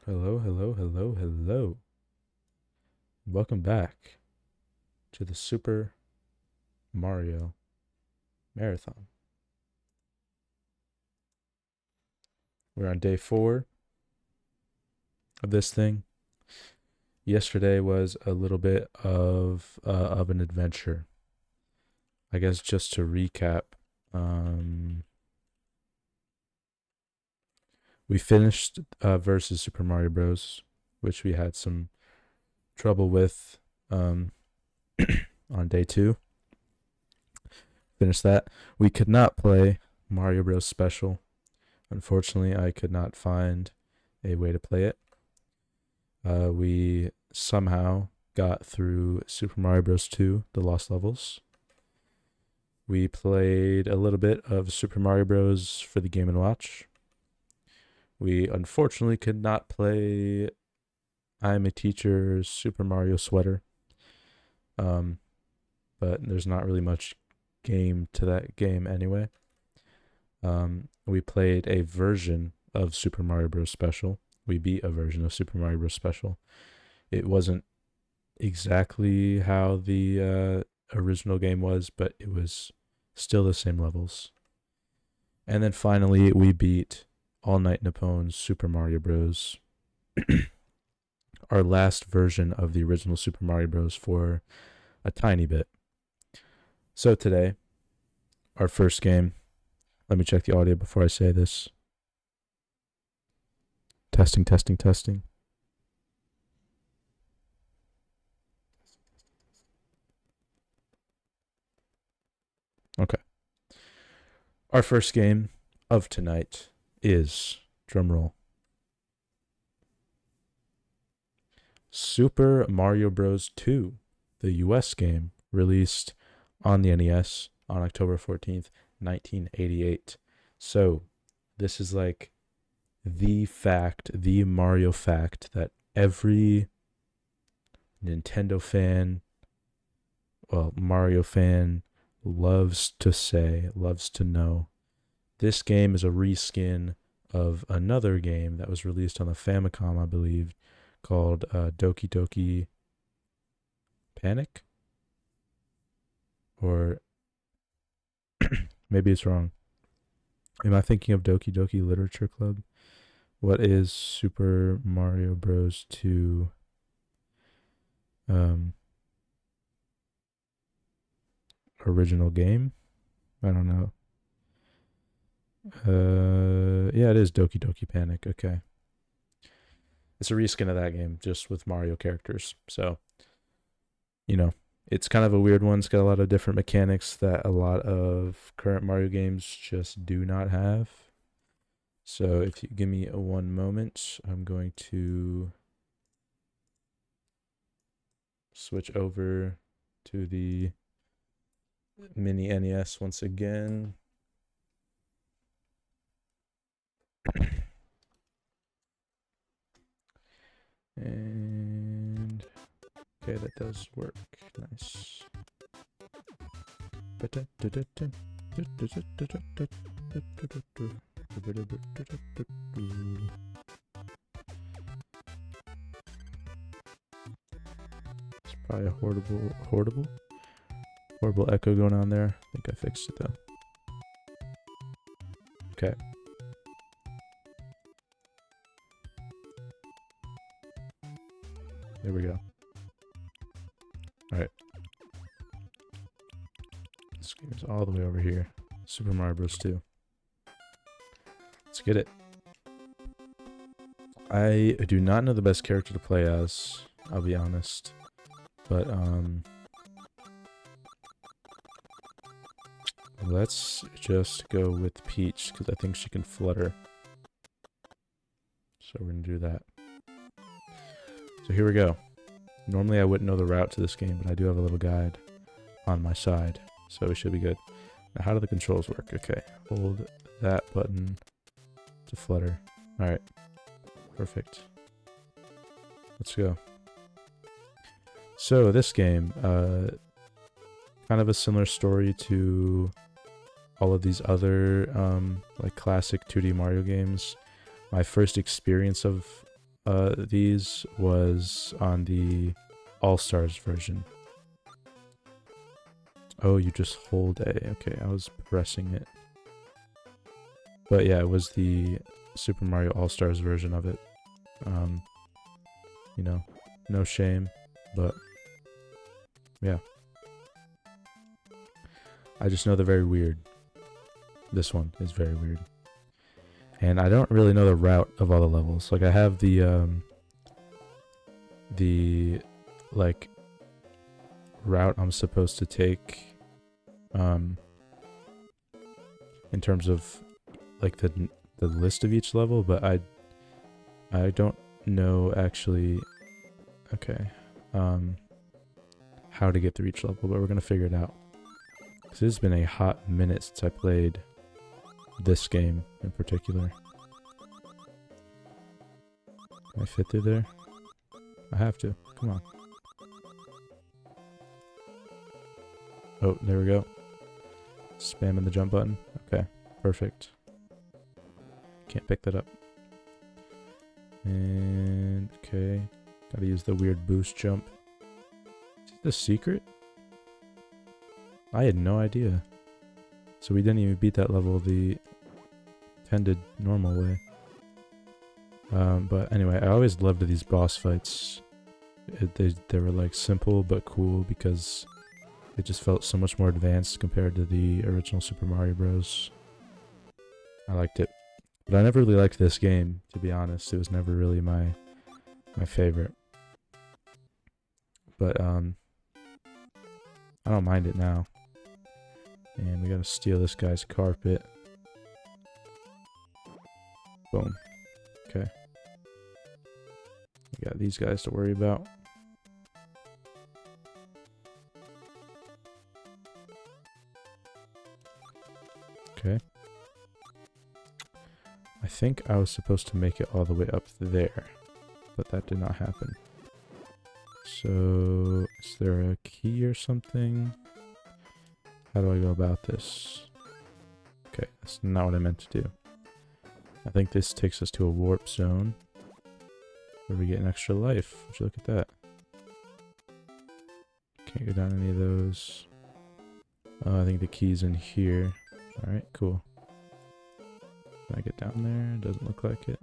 Hello, hello, hello, hello. Welcome back to the Super Mario Marathon. We're on day 4 of this thing. Yesterday was a little bit of an adventure. I guess just to recap, um, we finished versus Super Mario Bros, which we had some trouble with um, on day 2. Finished that. We could not play Mario Bros Special. Unfortunately, I could not find a way to play it. We somehow got through Super Mario Bros. 2, The Lost Levels. We played a little bit of Super Mario Bros. For the Game & Watch. We unfortunately could not play I'm a Teacher's Super Mario Sweater. Um, but there's not really much game to that game anyway. We played a version of Super Mario Bros. Special. We beat a version of Super Mario Bros. Special. It wasn't exactly how the original game was, but it was still the same levels. And then finally, we beat All Night Nippon's Super Mario Bros. Our last version of the original Super Mario Bros. For a tiny bit. So today, our first game. Let me check the audio before I say this. Testing, testing, testing. Okay. Our first game of tonight is, drumroll, Super Mario Bros. 2, the US game, released on the NES on October 14th, 1988. So, this is like the Mario fact that every Nintendo fan, well, Mario fan loves to say, loves to know. This game is a reskin of another game that was released on the Famicom, I believe, called Doki Doki Panic? Or maybe it's wrong. Am I thinking of Doki Doki Literature Club? What is Super Mario Bros. 2 um, original game? I don't know. Yeah, it is Doki Doki Panic. Okay. It's a reskin of that game, just with Mario characters. So, you know, it's kind of a weird one. It's got a lot of different mechanics that a lot of current Mario games just do not have. So if you give me a one moment, I'm going to switch over to the mini NES once again. And okay, that does work. Nice. It's probably a horrible echo going on there. I think I fixed it though. Okay. There we go. Alright. This game is all the way over here. Super Mario Bros. 2. Let's get it. I do not know the best character to play as, I'll be honest. But, let's just go with Peach, because I think she can flutter. So we're going to do that. So here we go. Normally I wouldn't know the route to this game, but I do have a little guide on my side. So we should be good. Now how do the controls work? Okay, hold that button to flutter. Alright, perfect. Let's go. So this game, kind of a similar story to all of these other like classic 2D Mario games. My first experience of These was on the All-Stars version. Oh, you just hold A. Okay, I was pressing it. But yeah, it was the Super Mario All-Stars version of it. You know, no shame, but yeah. I just know they're very weird. This one is very weird. And I don't really know the route of all the levels. Like, I have the like, route I'm supposed to take, in terms of, like, the list of each level, but I don't know, actually, okay, how to get through each level, but we're gonna figure it out. Because it's been a hot minute since I played this game in particular. Can I fit through there? I have to. Come on. Oh, there we go. Spamming the jump button. Okay, perfect. Can't pick that up. And, okay. Gotta use the weird boost jump. Is it the secret? I had no idea. So we didn't even beat that level the intended normal way. But anyway, I always loved these boss fights. They were like simple but cool because it just felt so much more advanced compared to the original Super Mario Bros. I liked it. But I never really liked this game, to be honest. It was never really my favorite. But I don't mind it now. And we gotta steal this guy's carpet. Boom. Okay. We got these guys to worry about. Okay. I think I was supposed to make it all the way up there, but that did not happen. So, is there a key or something? How do I go about this? Okay, that's not what I meant to do. I think this takes us to a warp zone where we get an extra life. Would you look at that? Can't go down any of those. I think the key's in here. Alright, cool. Can I get down there? Doesn't look like it.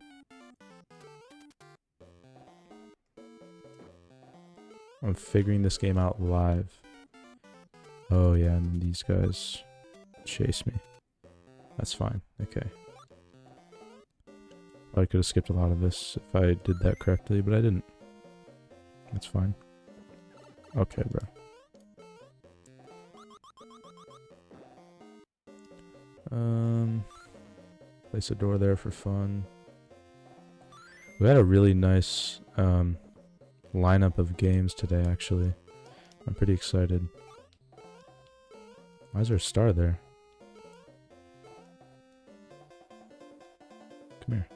I'm figuring this game out live. Oh yeah, and these guys chase me. That's fine. Okay. I could have skipped a lot of this if I did that correctly, but I didn't. That's fine. Okay, bro. Place a door there for fun. We had a really nice lineup of games today, actually. I'm pretty excited. Why is there a star there? Come here.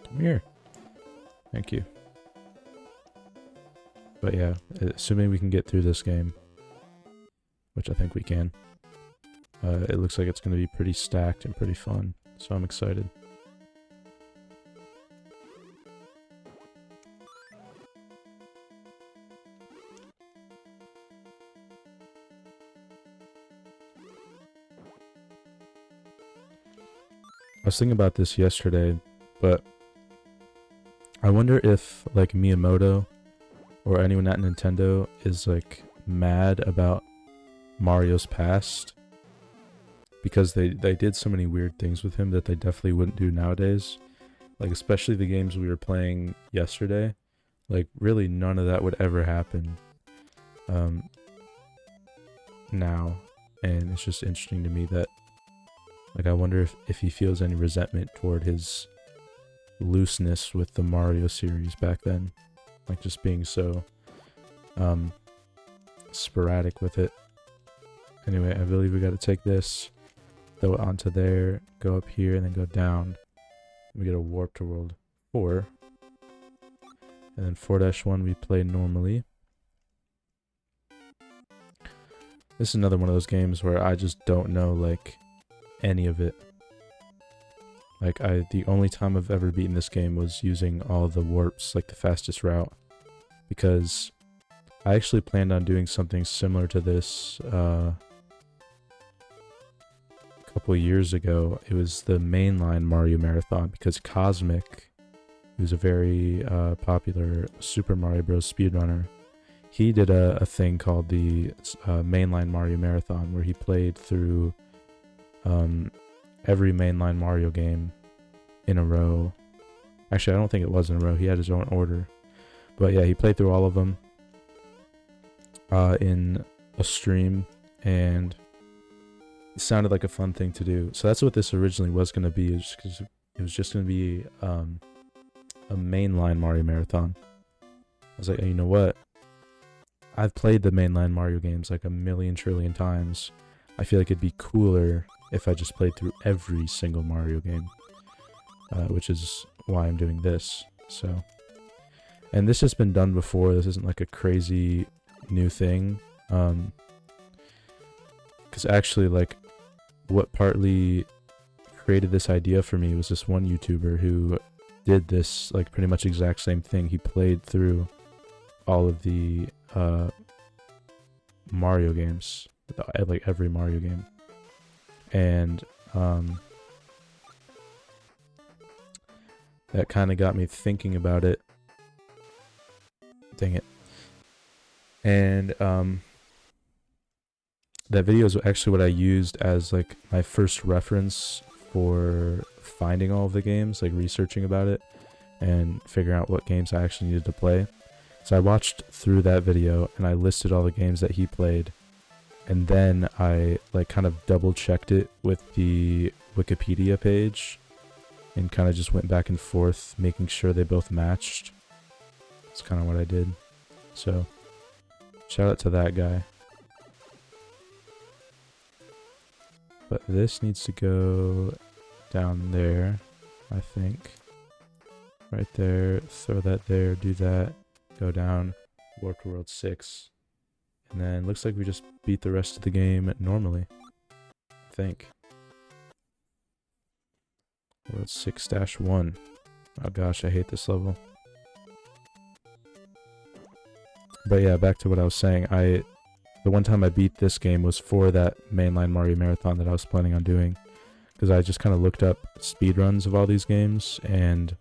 Come here. Thank you. But yeah, assuming we can get through this game, which I think we can, it looks like it's going to be pretty stacked and pretty fun. So I'm excited. I was thinking about this yesterday, but I wonder if, like, Miyamoto or anyone at Nintendo is, like, mad about Mario's past because they did so many weird things with him that they definitely wouldn't do nowadays. Like, especially the games we were playing yesterday. Like, really none of that would ever happen now. And it's just interesting to me that, like, I wonder if he feels any resentment toward his looseness with the Mario series back then. Like, just being so sporadic with it. Anyway, I believe we gotta take this, throw it onto there, go up here, and then go down. We get a warp to World 4. And then 4-1 we play normally. This is another one of those games where I just don't know, like, any of it. Like, the only time I've ever beaten this game was using all the warps, like the fastest route. Because I actually planned on doing something similar to this a couple years ago. It was the mainline Mario Marathon, because Cosmic, who's a very popular Super Mario Bros. Speedrunner, he did a thing called the mainline Mario Marathon, where he played through every mainline Mario game in a row. Actually, I don't think it was in a row. He had his own order. But yeah, he played through all of them in a stream, and it sounded like a fun thing to do. So that's what this originally was going to be. It was just going to be a mainline Mario Marathon. I was like, hey, you know what? I've played the mainline Mario games like a million trillion times. I feel like it'd be cooler if I just played through every single Mario game, which is why I'm doing this. So, and this has been done before. This isn't like a crazy new thing. Because actually, like, what partly created this idea for me was this one YouTuber who did this, like, pretty much exact same thing. He played through all of the Mario games, like every Mario game, and that kind of got me thinking about it. Dang it. And that video is actually what I used as like my first reference for finding all of the games, like researching about it and figuring out what games I actually needed to play. So I watched through that video and I listed all the games that he played, and then I like kind of double checked it with the Wikipedia page and kind of just went back and forth making sure they both matched. That's kind of what I did. So shout out to that guy. But this needs to go down there, I think. Right there, throw that there, do that. Go down, Warped World 6, and then looks like we just beat the rest of the game normally, I think. World 6-1. Oh gosh, I hate this level. But yeah, back to what I was saying. The one time I beat this game was for that mainline Mario Marathon that I was planning on doing, because I just kind of looked up speedruns of all these games and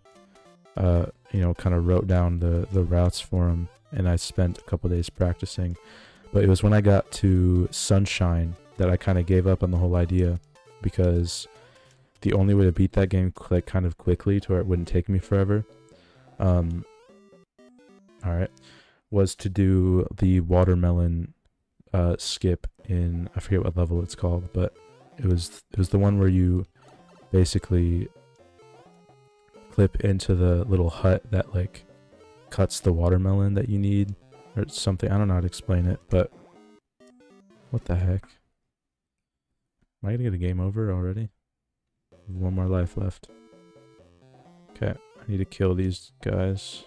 you know, kind of wrote down the routes for them, and I spent a couple days practicing. But it was when I got to Sunshine that I kind of gave up on the whole idea, because the only way to beat that game like kind of quickly to where it wouldn't take me forever, alright, was to do the watermelon skip in, I forget what level it's called, but it was the one where you basically clip into the little hut that like cuts the watermelon that you need or something. I don't know how to explain it, but what the heck? Am I gonna get a game over already? One more life left. Okay, I need to kill these guys.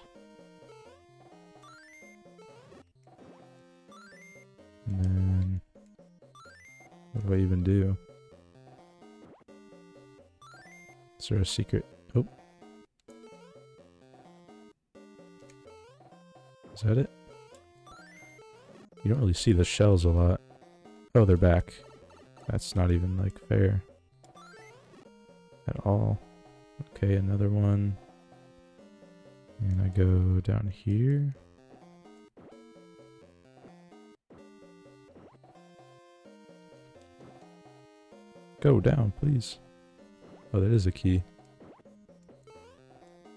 And then what do I even do? Is there a secret? Oh. Is that it? You don't really see the shells a lot. Oh, they're back. That's not even, like, fair. At all. Okay, another one. And I go down here. Go down, please. Oh, that is a key.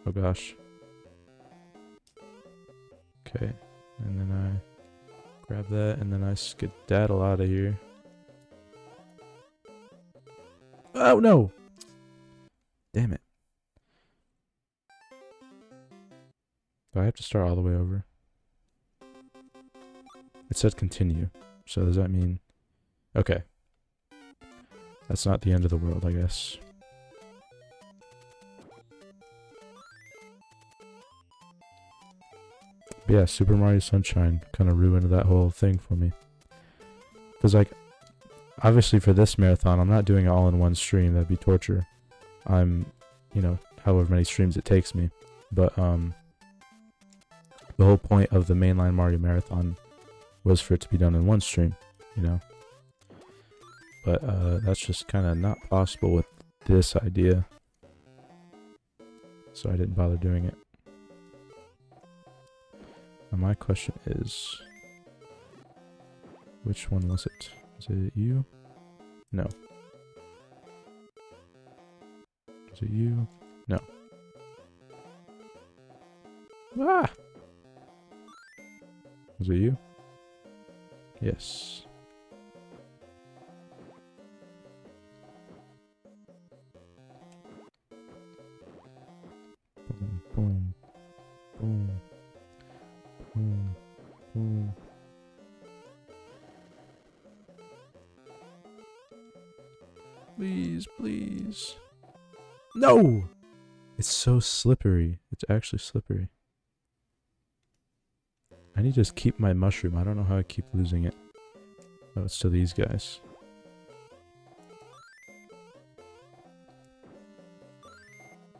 Oh gosh. Okay, and then I grab that, and then I skedaddle out of here. Oh no! Damn it. Do I have to start all the way over? It said continue, so does that mean... Okay. That's not the end of the world, I guess. But yeah, Super Mario Sunshine kind of ruined that whole thing for me. Because, like, obviously for this marathon, I'm not doing it all in one stream. That'd be torture. I'm you know, however many streams it takes me. But the whole point of the mainline Mario Marathon was for it to be done in one stream, you know. But that's just kind of not possible with this idea. So I didn't bother doing it. Now my question is, which one was it? Was it you? No. Was it you? No. Ah! Was it you? Yes. Boom, boom, boom, boom, boom. Please, please. No! It's so slippery. It's actually slippery. I need to just keep my mushroom. I don't know how I keep losing it. Oh, it's to these guys.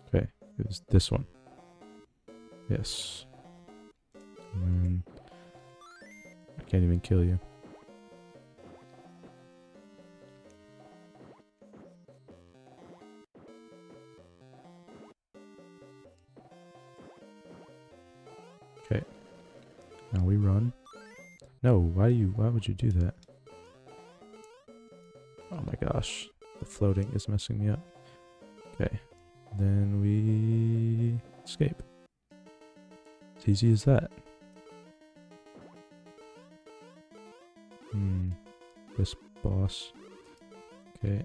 Okay, it was this one. Yes. And I can't even kill you. Okay. Now we run. No, why would you do that? Oh my gosh. The floating is messing me up. Okay. Then we escape. It's easy as that. This boss. Okay.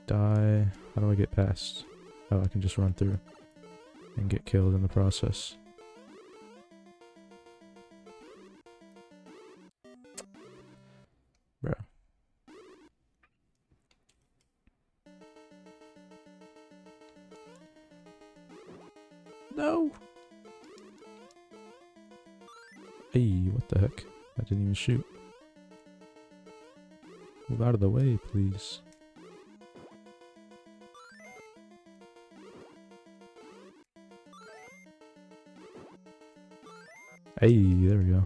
Die. How do I get past? Oh, I can just run through and get killed in the process. Bro. No! Hey, what the heck? I didn't even shoot. Move out of the way, please. Hey, there we go.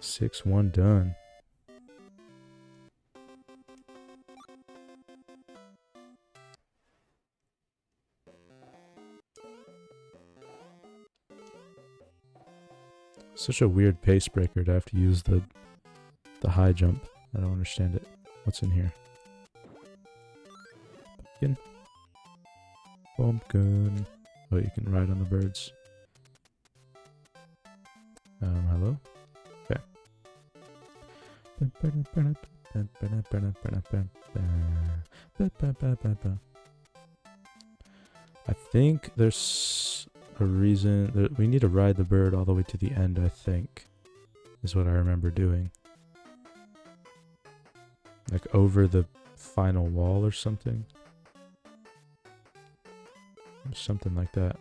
6-1 done. Such a weird pace breaker to have to use the high jump. I don't understand it. What's in here? Pumpkin. Pumpkin. Oh, you can ride on the birds. Hello? Okay. I think there's a reason that we need to ride the bird all the way to the end, I think. Is what I remember doing. Like over the final wall or something. Something like that.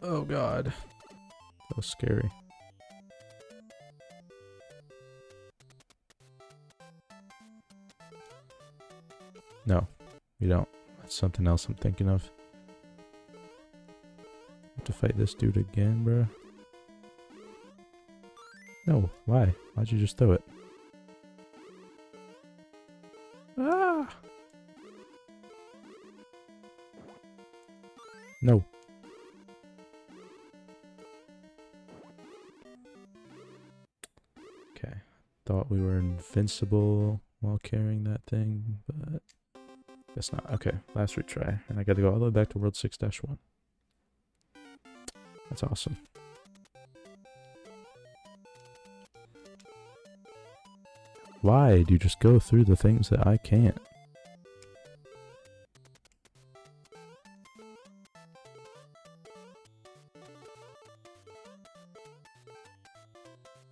Oh god. That was scary. No, you don't. That's something else I'm thinking of. Have to fight this dude again, bro. No, why? Why'd you just throw it? Ah! No. Okay. Thought we were invincible while carrying that thing, but guess not. Okay, last retry. And I gotta go all the way back to World 6-1. That's awesome. Why do you just go through the things that I can't?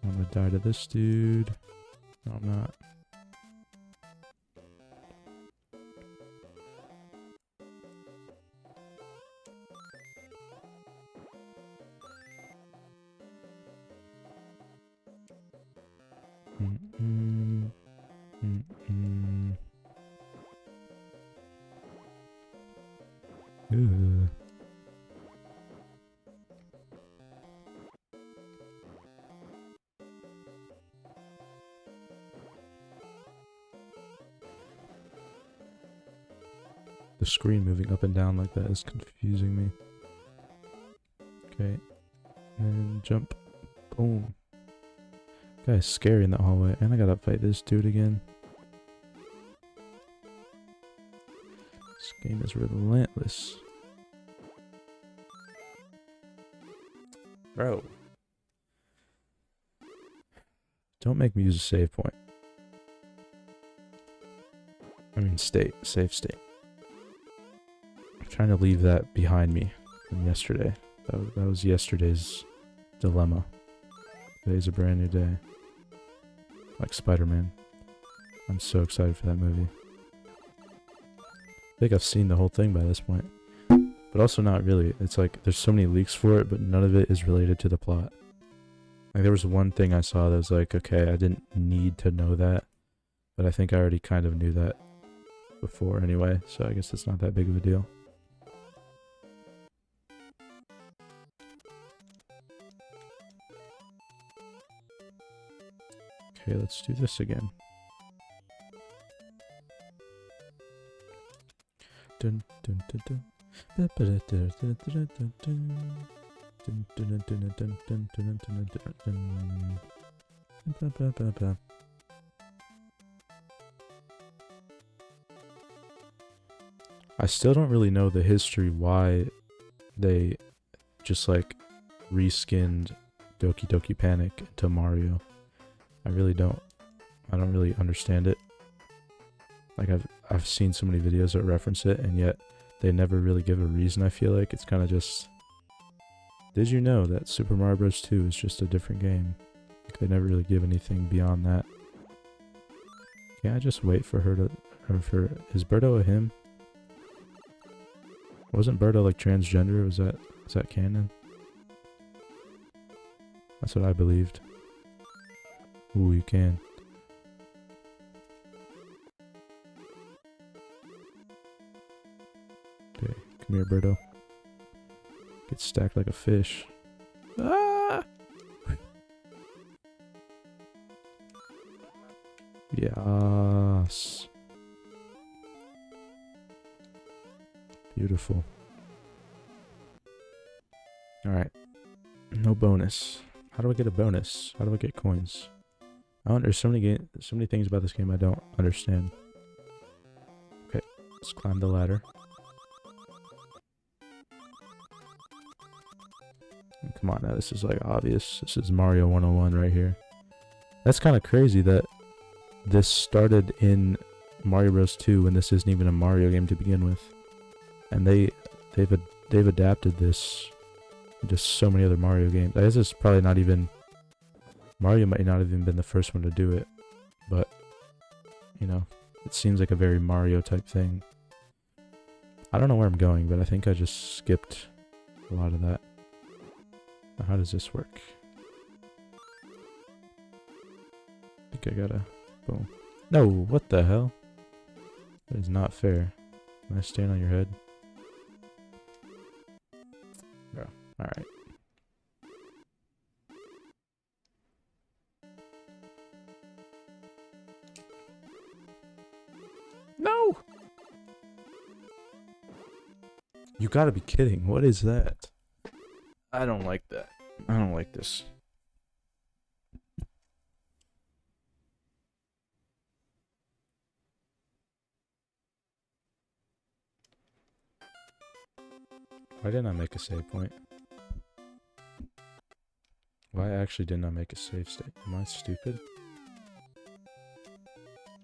I'm gonna die to this dude. No, I'm not. Ooh. The screen moving up and down like that is confusing me. Okay. And jump. Boom. Guy's scary in that hallway. And I gotta fight this dude again. This game is relentless. Bro. Don't make me use a save point. I mean safe state. I'm trying to leave that behind me from yesterday. That was yesterday's dilemma. Today's a brand new day. Like Spider-Man. I'm so excited for that movie. I think I've seen the whole thing by this point. But also not really. It's like there's so many leaks for it, but none of it is related to the plot. Like there was one thing I saw that was like, okay, I didn't need to know that. But I think I already kind of knew that before anyway, so I guess it's not that big of a deal. Okay, let's do this again. Dun dun dun dun. I still don't really know the history why they just like reskinned Doki Doki Panic into Mario. I really don't. I don't really understand it. Like I've seen so many videos that reference it, and yet they never really give a reason. I feel like it's kind of just, did you know that Super Mario Bros. 2 is just a different game? Like they never really give anything beyond that. Can't I just wait for her to, or for, is Birdo a him? Wasn't Birdo like transgender? Is that canon? That's what I believed. Ooh, you can. Okay, come here, Birdo. Get stacked like a fish. Ah! Yes. Beautiful. Alright. No bonus. How do I get a bonus? How do I get coins? There's so many things about this game I don't understand. Okay, let's climb the ladder. Come on now, this is like obvious. This is Mario 101 right here. That's kind of crazy that this started in Mario Bros 2 when this isn't even a Mario game to begin with. And they've adapted this into so many other Mario games. I guess it's probably not even, Mario might not have even been the first one to do it, but you know, it seems like a very Mario type thing. I don't know where I'm going, but I think I just skipped a lot of that. Now, how does this work? I think I gotta, boom. No, what the hell? That is not fair. Can I stand on your head? No. Alright. No! You gotta be kidding. What is that? I don't like that. I don't like this. Why didn't I make a save point? Why actually didn't I make a save state? Am I stupid?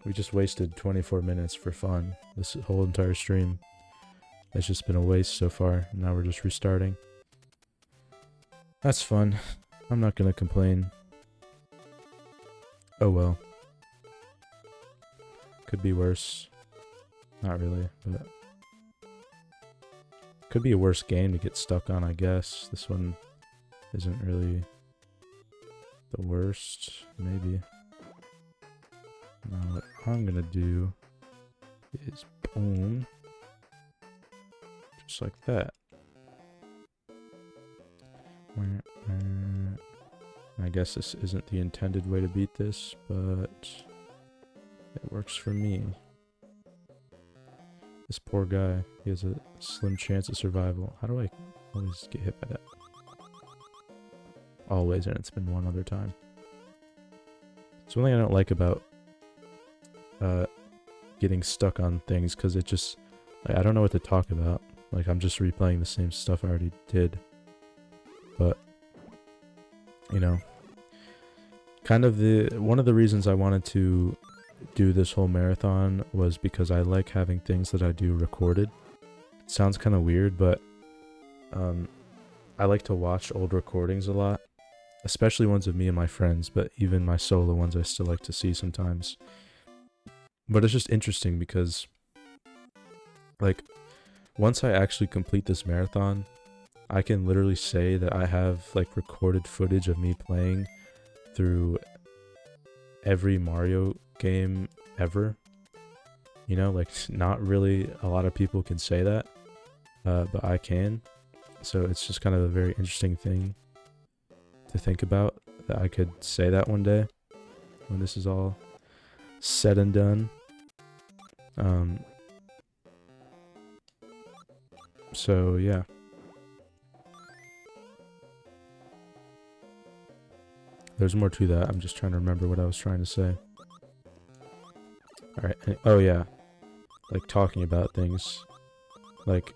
We just wasted 24 minutes for fun. This whole entire stream. It's just been a waste so far. Now we're just restarting. That's fun. I'm not gonna complain. Oh well. Could be worse. Not really, but could be a worse game to get stuck on, I guess. This one isn't really the worst, maybe. Now what I'm gonna do is boom. Just like that. I guess this isn't the intended way to beat this, but it works for me. This poor guy, he has a slim chance of survival. How do I always get hit by that? Always, and it's been one other time. It's one thing I don't like about getting stuck on things, because it just, like, I don't know what to talk about. Like, I'm just replaying the same stuff I already did. But, you know, kind of one of the reasons I wanted to do this whole marathon was because I like having things that I do recorded. It sounds kind of weird, but I like to watch old recordings a lot, especially ones of me and my friends, but even my solo ones I still like to see sometimes. But it's just interesting because, like, once I actually complete this marathon, I can literally say that I have, like, recorded footage of me playing through every Mario game ever. You know, like, not really a lot of people can say that, but I can. So it's just kind of a very interesting thing to think about, that I could say that one day when this is all said and done. So yeah. There's more to that. I'm just trying to remember what I was trying to say. Alright. Oh yeah. Like, talking about things. Like,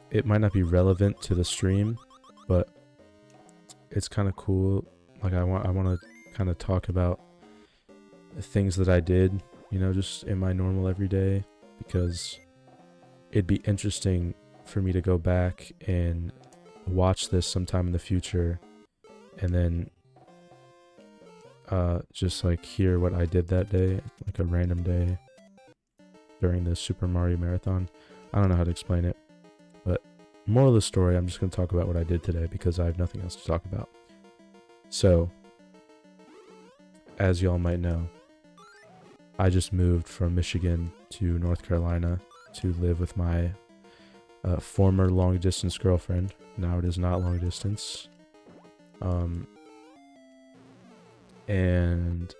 it might not be relevant to the stream, but it's kind of cool. Like, I want to kind of talk about things that I did, you know, just in my normal everyday, because it'd be interesting for me to go back and watch this sometime in the future, and then just, like, hear what I did that day, like a random day during the Super Mario Marathon. I don't know how to explain it, but moral of the story, I'm just going to talk about what I did today because I have nothing else to talk about. So, as y'all might know, I just moved from Michigan to North Carolina to live with my former long-distance girlfriend. Now it is not long distance. And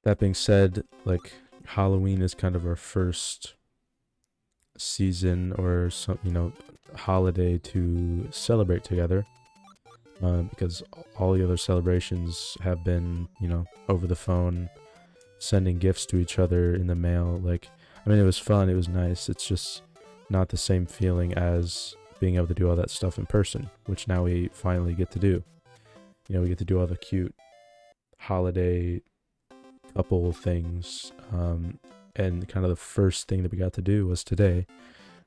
that being said, like, Halloween is kind of our first season or some, you know, holiday to celebrate together, because all the other celebrations have been, you know, over the phone, sending gifts to each other in the mail. Like, I mean, it was fun, it was nice, it's just not the same feeling as being able to do all that stuff in person, which now we finally get to do. You know, we get to do all the cute holiday couple things, and kind of the first thing that we got to do was today,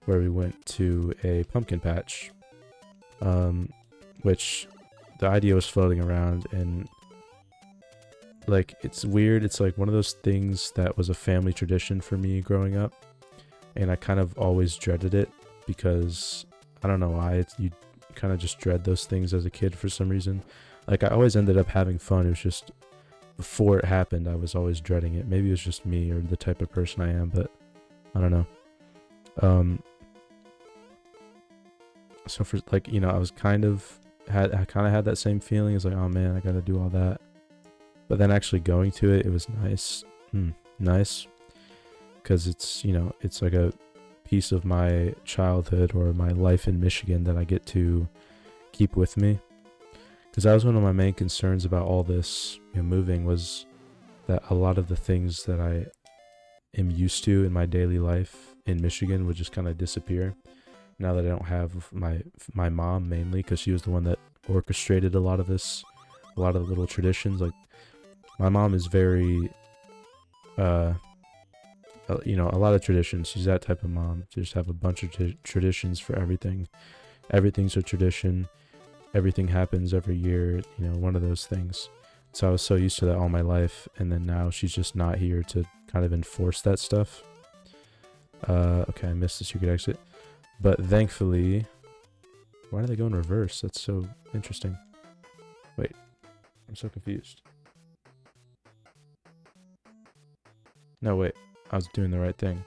where we went to a pumpkin patch, which the idea was floating around, and, like, it's weird. It's like one of those things that was a family tradition for me growing up, and I kind of always dreaded it because I don't know why. You kind of just dread those things as a kid for some reason. Like, I always ended up having fun. It was just, before it happened, I was always dreading it. Maybe it was just me or the type of person I am, but I don't know. So for, like, you know, I kind of had that same feeling. It's like, oh man, I gotta do all that. But then actually going to it, it was nice. Nice. Because it's, you know, it's like a piece of my childhood or my life in Michigan that I get to keep with me. Because that was one of my main concerns about all this, you know, moving, was that a lot of the things that I am used to in my daily life in Michigan would just kind of disappear. Now that I don't have my mom, mainly, because she was the one that orchestrated a lot of this, a lot of the little traditions. Like, my mom is very, you know, a lot of traditions. She's that type of mom. To just have a bunch of traditions for everything. Everything's a tradition. Everything happens every year, you know, one of those things. So I was so used to that all my life, and then now she's just not here to kind of enforce that stuff. Okay, I missed the secret exit. But thankfully... Why do they go in reverse? That's so interesting. Wait, I'm so confused. No, wait, I was doing the right thing.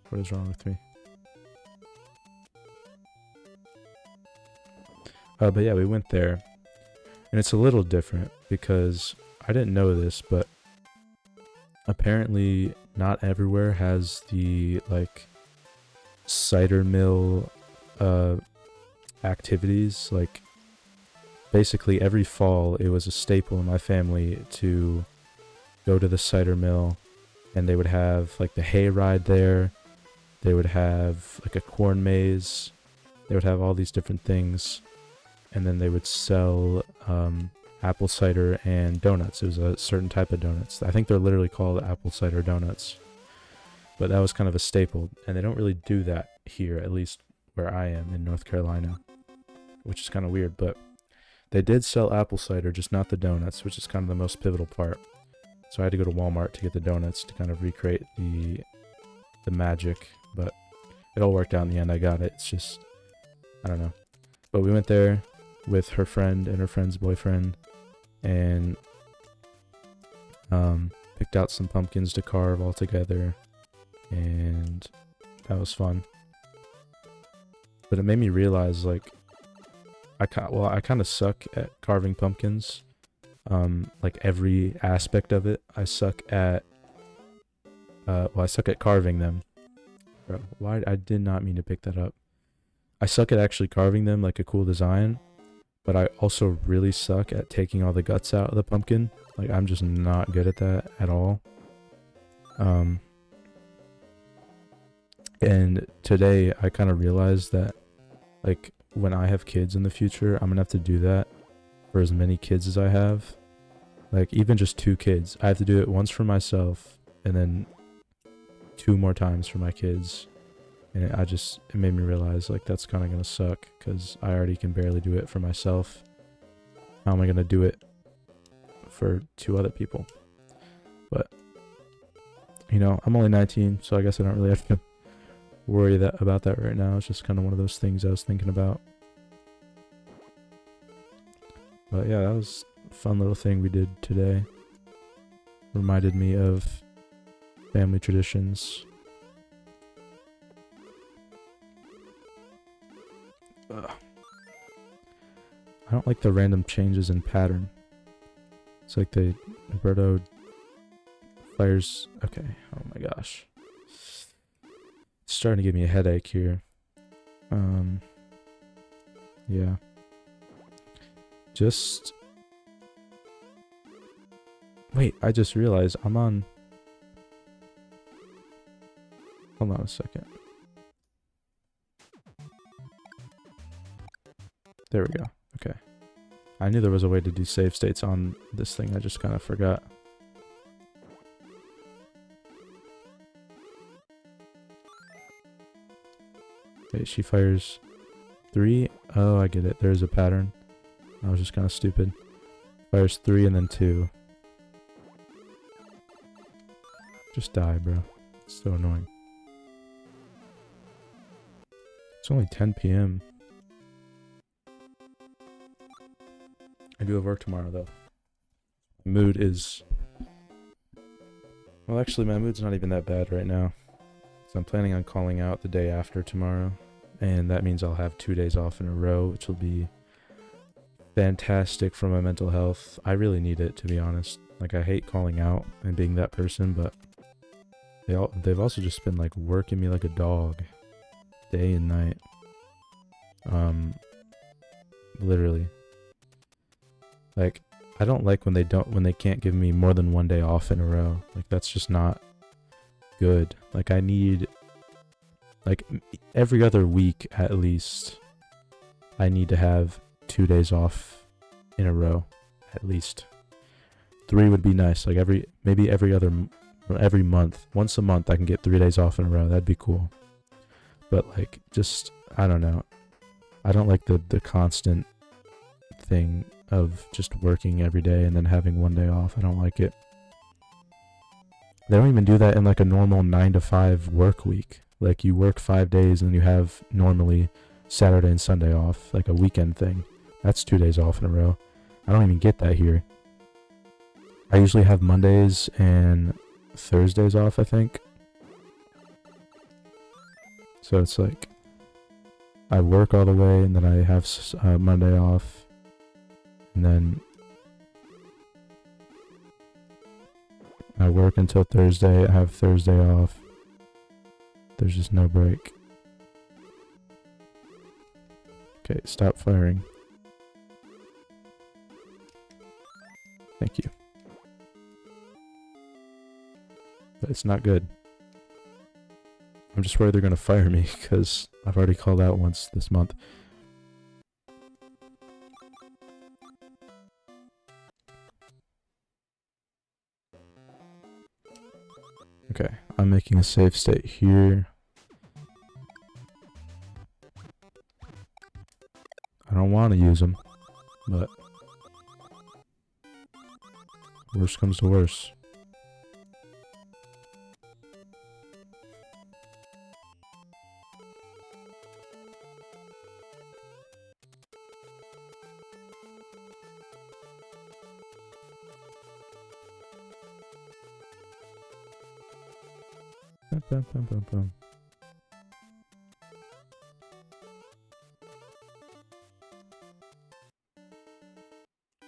What is wrong with me? But yeah, we went there, and it's a little different because I didn't know this, but apparently not everywhere has the like cider mill activities. Like basically every fall it was a staple in my family to go to the cider mill, and they would have like the hay ride there. They would have like a corn maze. They would have all these different things, and then they would sell apple cider and donuts. It was a certain type of donuts. I think they're literally called apple cider donuts. But that was kind of a staple, and they don't really do that here, at least where I am in North Carolina, which is kind of weird. But they did sell apple cider, just not the donuts, which is kind of the most pivotal part. So I had to go to Walmart to get the donuts to kind of recreate the magic, but it all worked out in the end. I got it. It's just, I don't know. But we went there with her friend and her friend's boyfriend, and picked out some pumpkins to carve all together, and that was fun. But it made me realize, like, I kind of suck at carving pumpkins. Like every aspect of it, I suck at. I suck at carving them. Bro, why? I did not mean to pick that up. I suck at actually carving them like a cool design, but I also really suck at taking all the guts out of the pumpkin. Like I'm just not good at that at all. And today I kind of realized that, like, when I have kids in the future, I'm gonna have to do that for as many kids as I have. Like even just 2 kids, I have to do it once for myself and then 2 more times for my kids. And it made me realize, like, that's kind of gonna suck because I already can barely do it for myself. How am I gonna do it for 2 other people? But you know, I'm only 19, so I guess I don't really have to worry about that right now. It's just kind of one of those things I was thinking about. But yeah, that was a fun little thing we did today. Reminded me of family traditions. Ugh. I don't like the random changes in pattern. It's like Roberto fires. Okay, oh my gosh. It's starting to give me a headache here. Yeah. Wait, I just realized I'm on. Hold on a second. There we go. Okay. I knew there was a way to do save states on this thing. I just kind of forgot. Wait, she fires 3? Oh, I get it. There's a pattern. I was just kind of stupid. Fires 3 and then 2. Just die, bro. It's so annoying. It's only 10 p.m. I do have work tomorrow, though. Mood is... Well, actually, my mood's not even that bad right now. So I'm planning on calling out the day after tomorrow. And that means I'll have 2 days off in a row, which will be fantastic for my mental health. I really need it, to be honest. Like, I hate calling out and being that person, but they've also just been, like, working me like a dog. Day and night. Literally. Like, I don't like when they can't give me more than 1 day off in a row. Like, that's just not good. Like, I need, like, every other week at least, I need to have 2 days off in a row, at least. 3 would be nice. Like, maybe every month, once a month, I can get 3 days off in a row. That'd be cool. But, like, just, I don't know. I don't like the constant thing of just working every day and then having 1 day off. I don't like it. They don't even do that in like a normal 9 to 5 work week. Like you work 5 days and you have normally Saturday and Sunday off, like a weekend thing. That's 2 days off in a row. I don't even get that here. I usually have Mondays and Thursdays off, I think. So it's like I work all the way, and then I have Monday off, and then I work until Thursday. I have Thursday off. There's just no break. Okay, stop firing. Thank you. But it's not good. I'm just worried they're gonna fire me because I've already called out once this month. Okay, I'm making a save state here. I don't want to use them, but worst comes to worst. Bum, bum, bum, bum.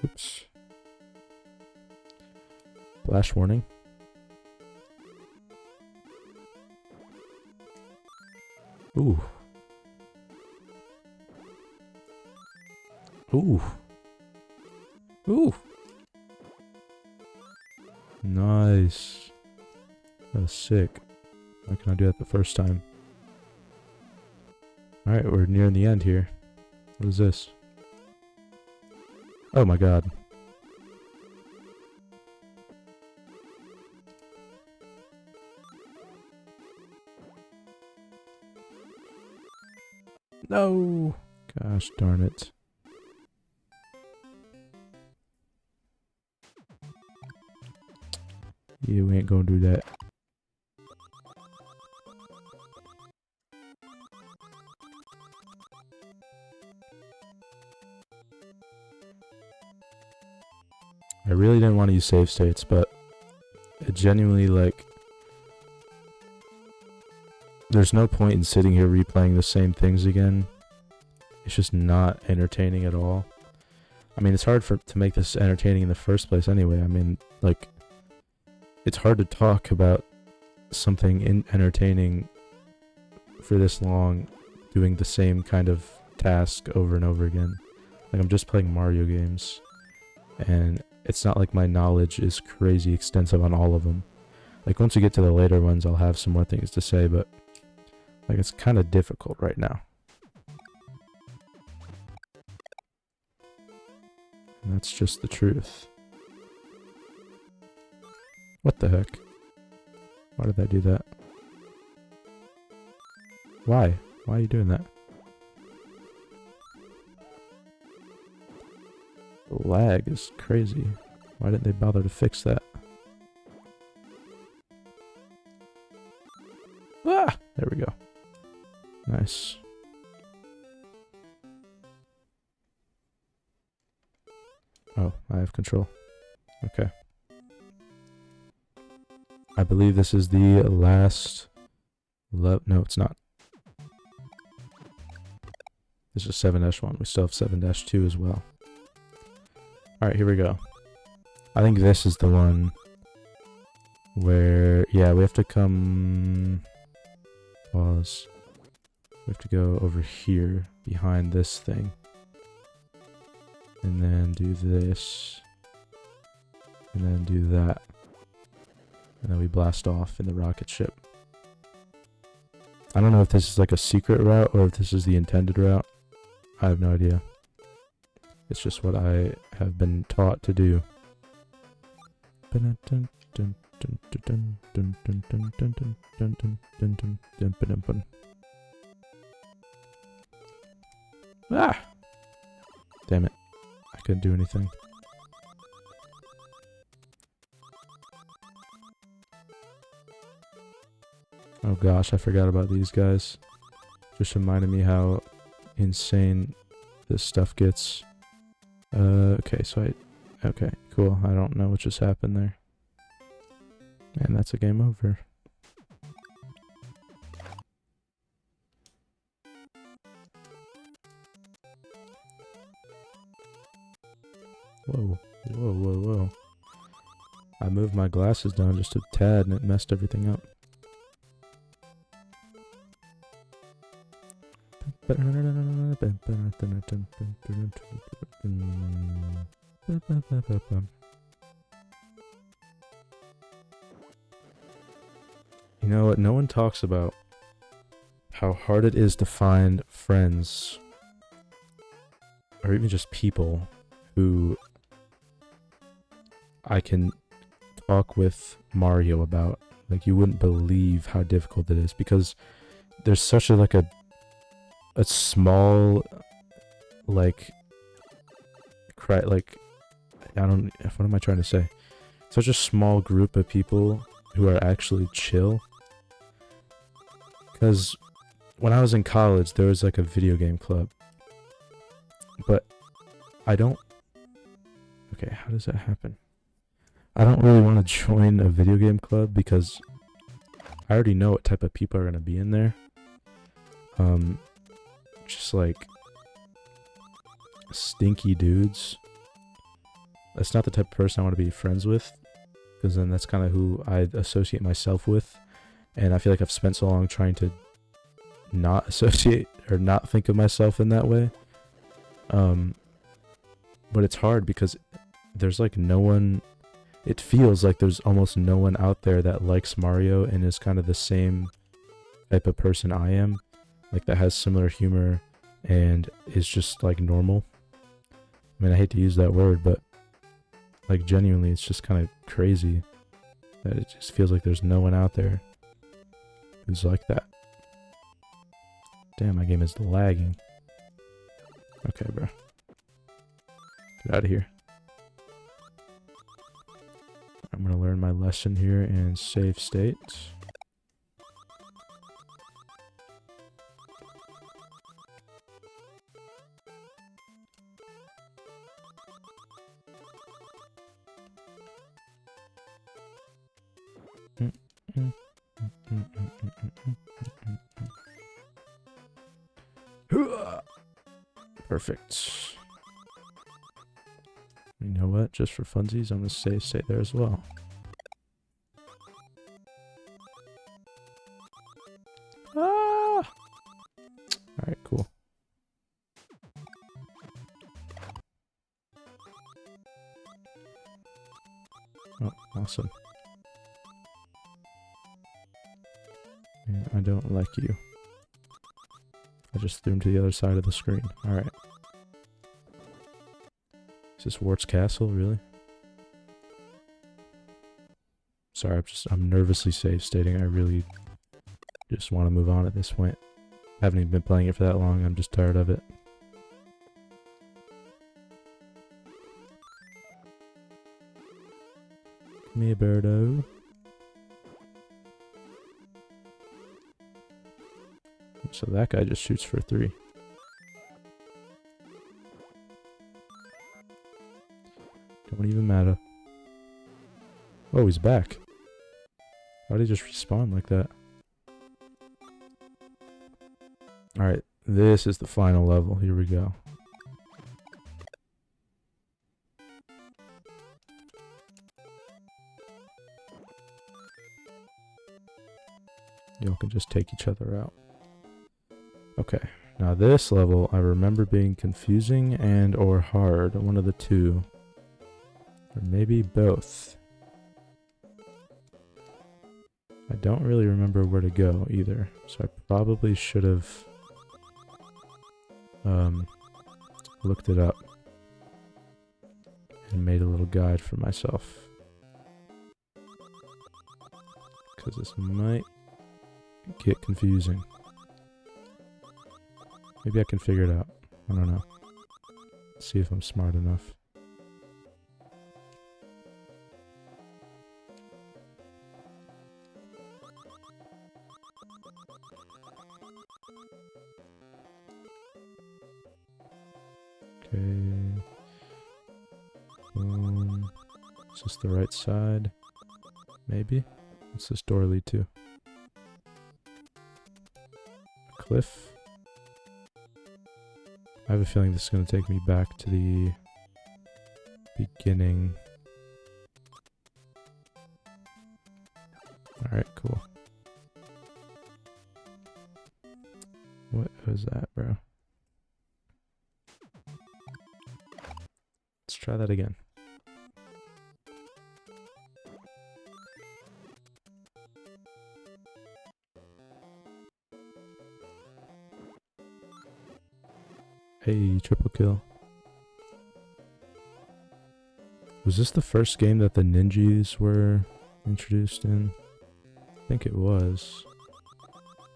Oops. Flash warning. Ooh. Ooh. Ooh. Nice. That was sick. Why can I do that the first time? Alright, we're nearing the end here. What is this? Oh my god. No! Gosh darn it. Yeah, we ain't gonna do that. I really didn't want to use save states, but it genuinely, like, there's no point in sitting here replaying the same things again. It's just not entertaining at all. I mean, it's hard to make this entertaining in the first place anyway. I mean, like, it's hard to talk about something entertaining for this long, doing the same kind of task over and over again. Like, I'm just playing Mario games, and it's not like my knowledge is crazy extensive on all of them. Like, once we get to the later ones, I'll have some more things to say, but, like, it's kind of difficult right now. And that's just the truth. What the heck? Why did I do that? Why? Why are you doing that? The lag is crazy. Why didn't they bother to fix that? Ah! There we go. Nice. Oh, I have control. Okay. I believe this is the last... No, it's not. This is 7-1. We still have 7-2 as well. Alright, here we go. I think this is the one where... Yeah, we have to come... Pause. We have to go over here, behind this thing. And then do this. And then do that. And then we blast off in the rocket ship. I don't know if this is like a secret route or if this is the intended route. I have no idea. It's just what I have been taught to do. Ah! Damn it. I couldn't do anything. Oh gosh, I forgot about these guys. Just reminded me how insane this stuff gets. Okay, so okay, cool. I don't know what just happened there. And that's a game over. glasses down just a tad and it messed everything up. You know what? No one talks about how hard it is to find friends, or even just people, who I can talk with Mario about. Like, you wouldn't believe how difficult it is, because there's such a small, what am I trying to say? Such a small group of people who are actually chill. Because when I was in college, there was like a video game club. But I don't... Okay, how does that happen? I don't really want to join a video game club because I already know what type of people are going to be in there. Just like stinky dudes. That's not the type of person I want to be friends with, because then that's kind of who I associate myself with, and I feel like I've spent so long trying to not associate or not think of myself in that way. But it's hard because there's like no one. It feels like there's almost no one out there that likes Mario and is kind of the same type of person I am, like that has similar humor and is just like normal. I mean, I hate to use that word, but like genuinely, it's just kind of crazy that it just feels like there's no one out there who's like that. Damn, my game is lagging. Okay, bro. Get out of here. I'm gonna learn my lesson here and save state. Perfect. You know what? Just for funsies, I'm gonna save state there as well. Ah! Alright, cool. Oh, awesome. I don't like you. I just threw him to the other side of the screen. Alright. Is this Wart's Castle, really? Sorry, I'm nervously save stating. I really just want to move on at this point. I haven't even been playing it for that long. I'm just tired of it. Come here, birdo. So that guy just shoots for 3. Don't even matter. Oh, he's back. Why did he just respawn like that? Alright, this is the final level. Here we go. Y'all can just take each other out. Okay, now this level I remember being confusing and or hard, one of the two. Or maybe both. I don't really remember where to go either, so I probably should have looked it up and made a little guide for myself. Because this might get confusing. Maybe I can figure it out. I don't know. Let's see if I'm smart enough. Okay. Boom. Is this the right side? Maybe. What's this door lead to? A cliff? I have a feeling this is going to take me back to the beginning. Alright, cool. What was that, bro? Let's try that again. Hey, triple kill. Was this the first game that the ninjas were introduced in? I think it was.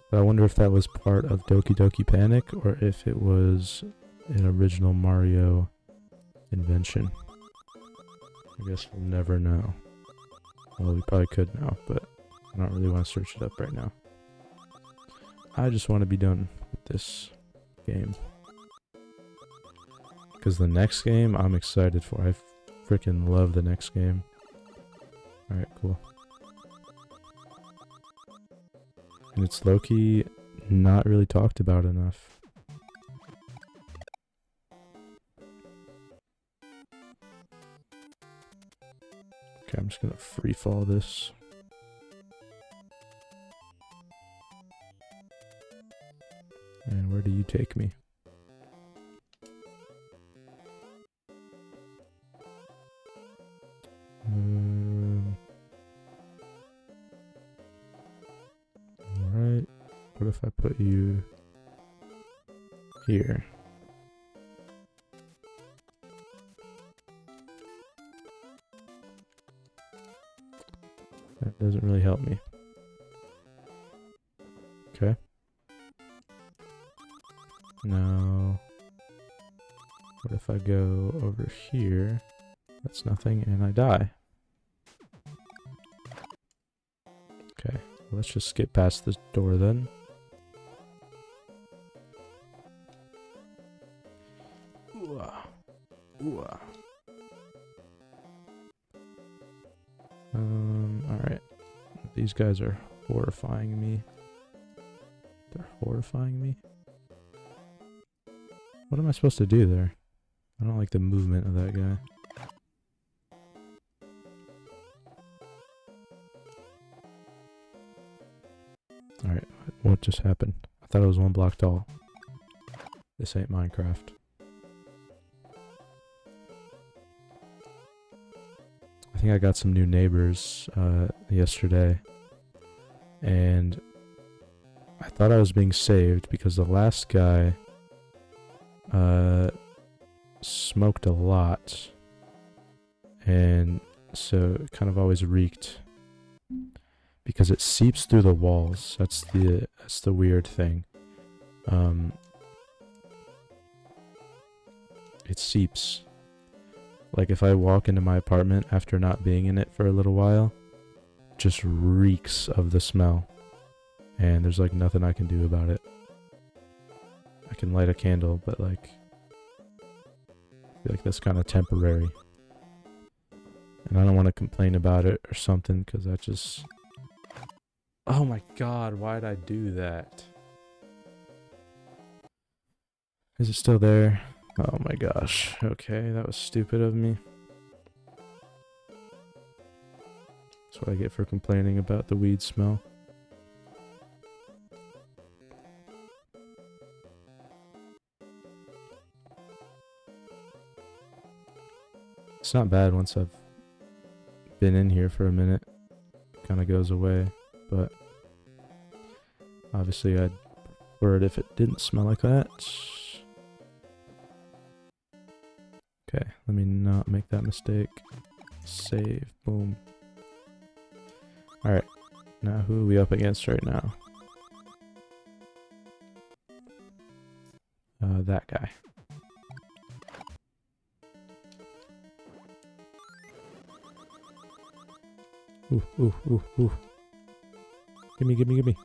But I wonder if that was part of Doki Doki Panic or if it was an original Mario invention. I guess we'll never know. Well, we probably could know, but I don't really want to search it up right now. I just want to be done with this game. Because the next game I'm excited for. I freaking love the next game. Alright, cool. And it's low-key not really talked about enough. Okay, I'm just gonna free fall this. And where do you take me? Alright. What if I put you here? That doesn't really help me. Okay. Now, what if I go over here? That's nothing, and I die. Okay, let's just skip past this door then. Ooh, ooh. Alright. These guys are horrifying me. They're horrifying me. What am I supposed to do there? I don't like the movement of that guy. Alright, what just happened? I thought it was one block tall. This ain't Minecraft. I think I got some new neighbors yesterday. And I thought I was being saved because the last guy smoked a lot. And so it kind of always reeked. Because it seeps through the walls. That's the weird thing. It seeps. Like if I walk into my apartment after not being in it for a little while, just reeks of the smell. And there's like nothing I can do about it. I can light a candle, but like I feel like that's kind of temporary. And I don't want to complain about it or something because that just... Oh my god, why'd I do that? Is it still there? Oh my gosh. Okay, that was stupid of me. That's what I get for complaining about the weed smell. It's not bad once I've been in here for a minute. It kind of goes away. But obviously I'd prefer it if it didn't smell like that. Okay, let me not make that mistake. Save, boom. Alright, now who are we up against right now? That guy. Ooh, ooh, ooh, ooh. Gimme, gimme, gimme.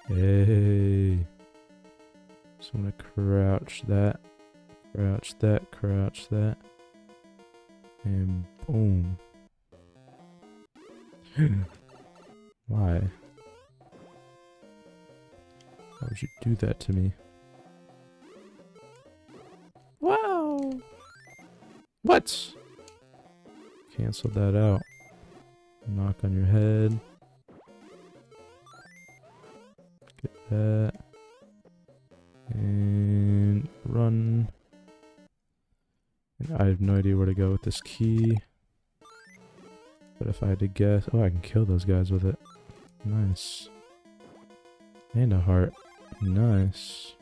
Hey. So I'm gonna crouch that. Crouch that, crouch that. And boom. Why? Why would you do that to me? Wow! What? Cancel that out. Knock on your head. that. And run. And I have no idea where to go with this key. But if I had to guess... Oh, I can kill those guys with it. Nice. And a heart. Nice.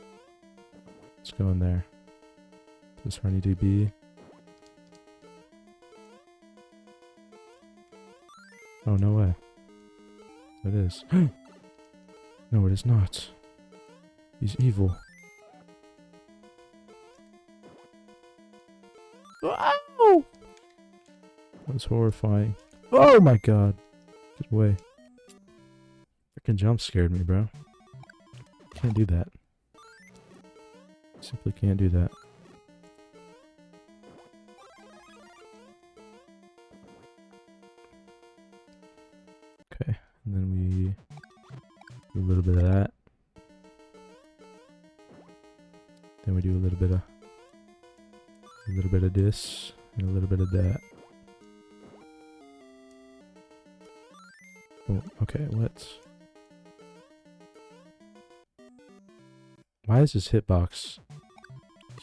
Let's go in there. This where I need to be. Oh, no way. It is. No, it is not. He's evil. Ow! That was horrifying. Oh my god. Get away. Freaking jump scared me, bro. Can't do that. Simply can't do that. Okay, and then we do a little bit of that. Then we do a little bit of this and a little bit of that. Oh, okay, what? Why is this hitbox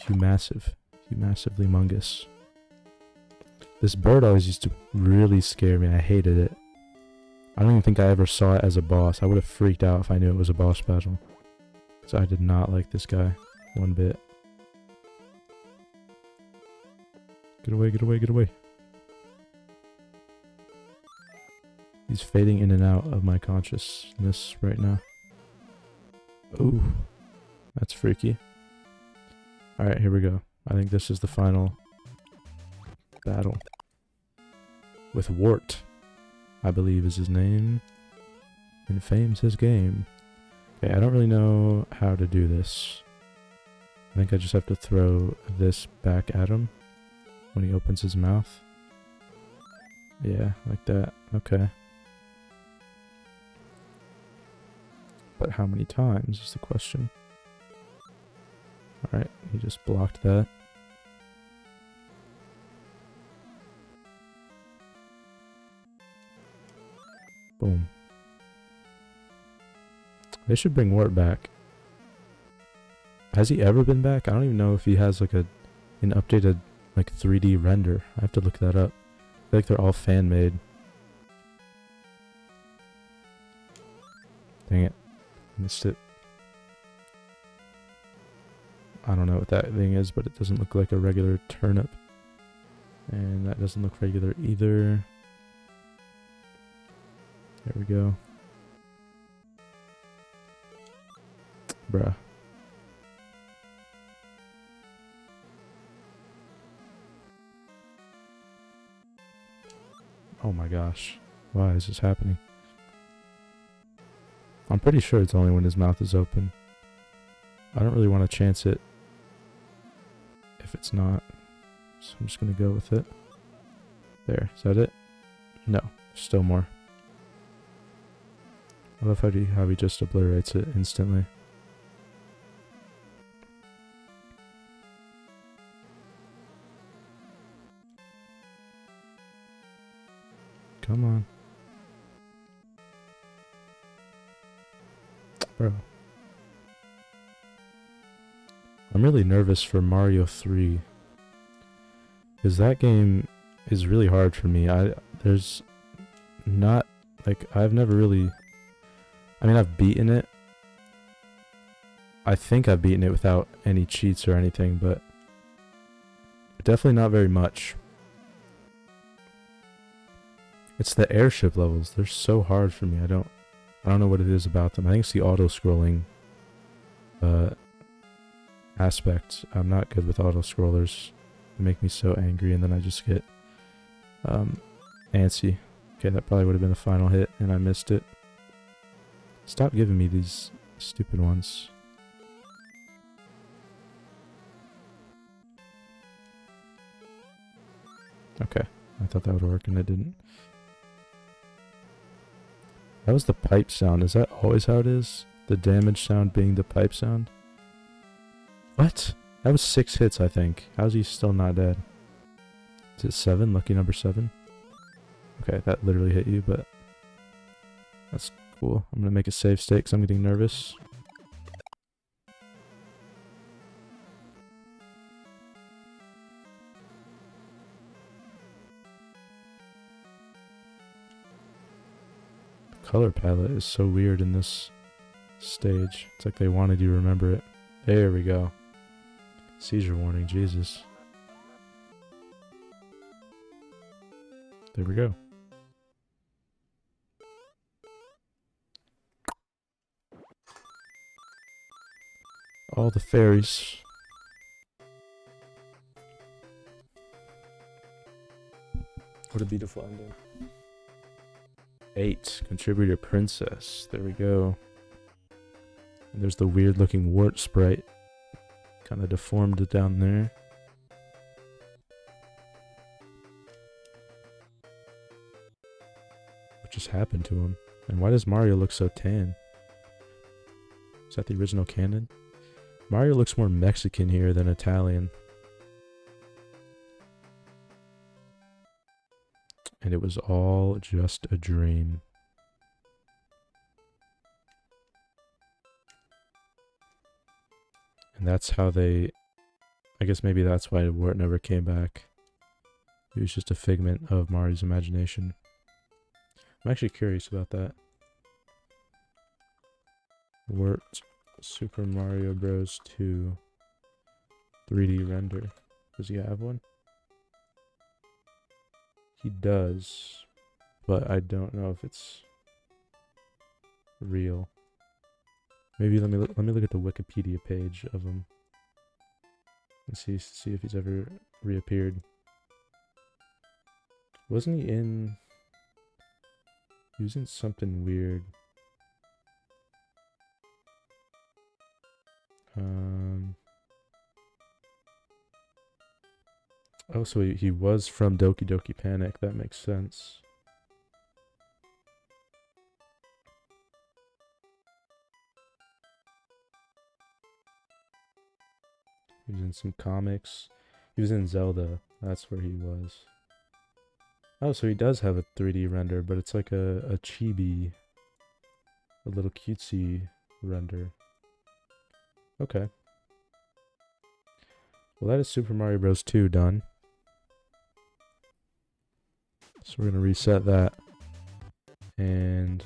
massive? Massively mungus. This bird always used to really scare me. I hated it. I don't even think I ever saw it as a boss. I would have freaked out if I knew it was a boss battle. So I did not like this guy one bit. Get away, get away, get away. He's fading in and out of my consciousness right now. Ooh, that's freaky. Alright, here we go. I think this is the final battle. With Wart, I believe is his name. And Fame's his game. Okay, I don't really know how to do this. I think I just have to throw this back at him when he opens his mouth. Yeah, like that. Okay. But how many times is the question. Alright, he just blocked that. Boom. They should bring Wart back. Has he ever been back? I don't even know if he has like an updated like 3D render. I have to look that up. I feel like they're all fan made. Dang it. Missed it. I don't know what that thing is, but it doesn't look like a regular turnip. And that doesn't look regular either. There we go. Bruh. Oh my gosh. Why is this happening? I'm pretty sure it's only when his mouth is open. I don't really want to chance it if it's not. So I'm just going to go with it. There. Is that it? No. Still more. I love how he just obliterates it instantly. Come on. Bro. I'm really nervous for Mario 3. Because that game is really hard for me. There's not, like, I've never really... I mean, I've beaten it. I think I've beaten it without any cheats or anything, but... definitely not very much. It's the airship levels. They're so hard for me. I don't know what it is about them. I think it's the auto-scrolling aspect. I'm not good with auto-scrollers. They make me so angry, and then I just get antsy. Okay, that probably would have been the final hit, and I missed it. Stop giving me these stupid ones. Okay, I thought that would work, and it didn't. That was the pipe sound. Is that always how it is? The damage sound being the pipe sound? What? That was 6 hits, I think. How's he still not dead? Is it 7? Lucky number 7? Okay, that literally hit you, but... that's cool. I'm gonna make a save state because I'm getting nervous. color palette is so weird in this stage. It's like they wanted you to remember it. There we go. Seizure warning, Jesus. There we go. All the fairies. What a beautiful ending. 8. Contributor princess. There we go. And there's the weird looking wart sprite. Kind of deformed down there. What just happened to him? And why does Mario look so tan? Is that the original canon? Mario looks more Mexican here than Italian. And it was all just a dream. And that's how they... I guess maybe that's why Wart never came back. He was just a figment of Mario's imagination. I'm actually curious about that. Wart Super Mario Bros. 2 3D render. Does he have one? He does, but I don't know if it's real. Maybe let me look at the Wikipedia page of him and see if he's ever reappeared. Wasn't he in? He was in something weird. Oh, so he was from Doki Doki Panic. That makes sense. He was in some comics. He was in Zelda. That's where he was. Oh, so he does have a 3D render, but it's like a chibi, a little cutesy render. Okay. Well, that is Super Mario Bros. 2 done. So we're going to reset that. And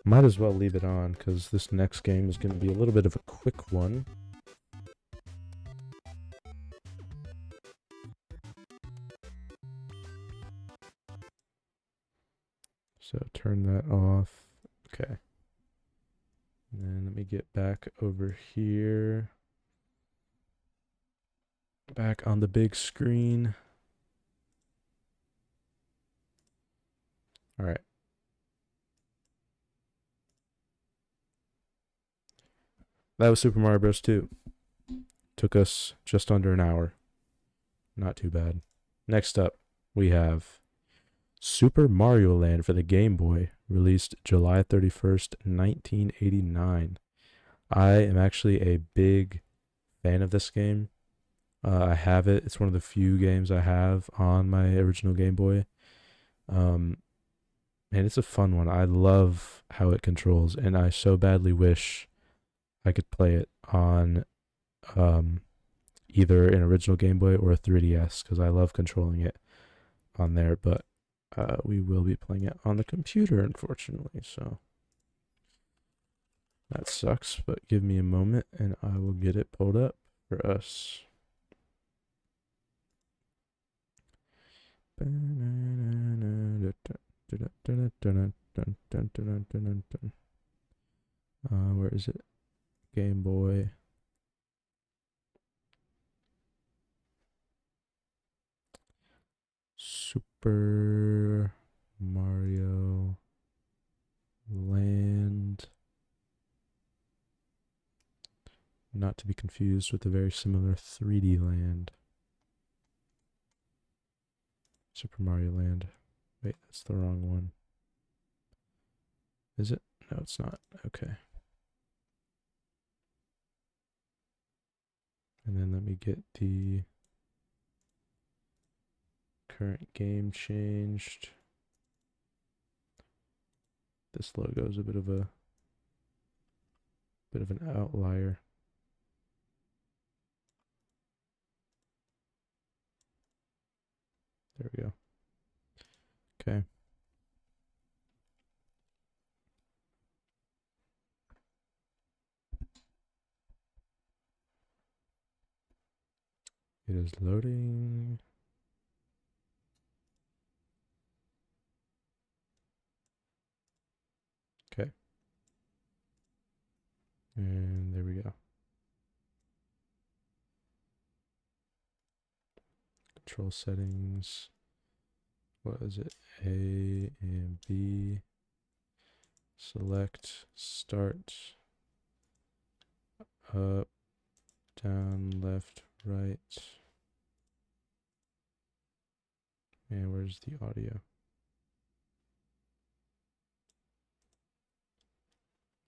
might as well leave it on, because this next game is going to be a little bit of a quick one. So turn that off. Okay. And then let me get back over here. Back on the big screen. All right. That was Super Mario Bros. 2. Took us just under an hour. Not too bad. Next up, we have Super Mario Land for the Game Boy, released July 31st, 1989. I am actually a big fan of this game. I have it. It's one of the few games I have on my original Game Boy. And it's a fun one. I love how it controls, and I so badly wish I could play it on either an original Game Boy or a 3DS, because I love controlling it on there, but we will be playing it on the computer, unfortunately, so that sucks, but give me a moment and I will get it pulled up for us. Where is it? Game Boy. Super Mario Land. Not to be confused with a very similar 3D Land. Super Mario Land. Wait, that's the wrong one. Is it? No, it's not. Okay. And then let me get the current game changed. This logo is a bit of an outlier. There we go. Okay. It is loading. Okay. And there we go. Control settings. What is it? A and B. Select, start, up, down, left, right. And where's the audio?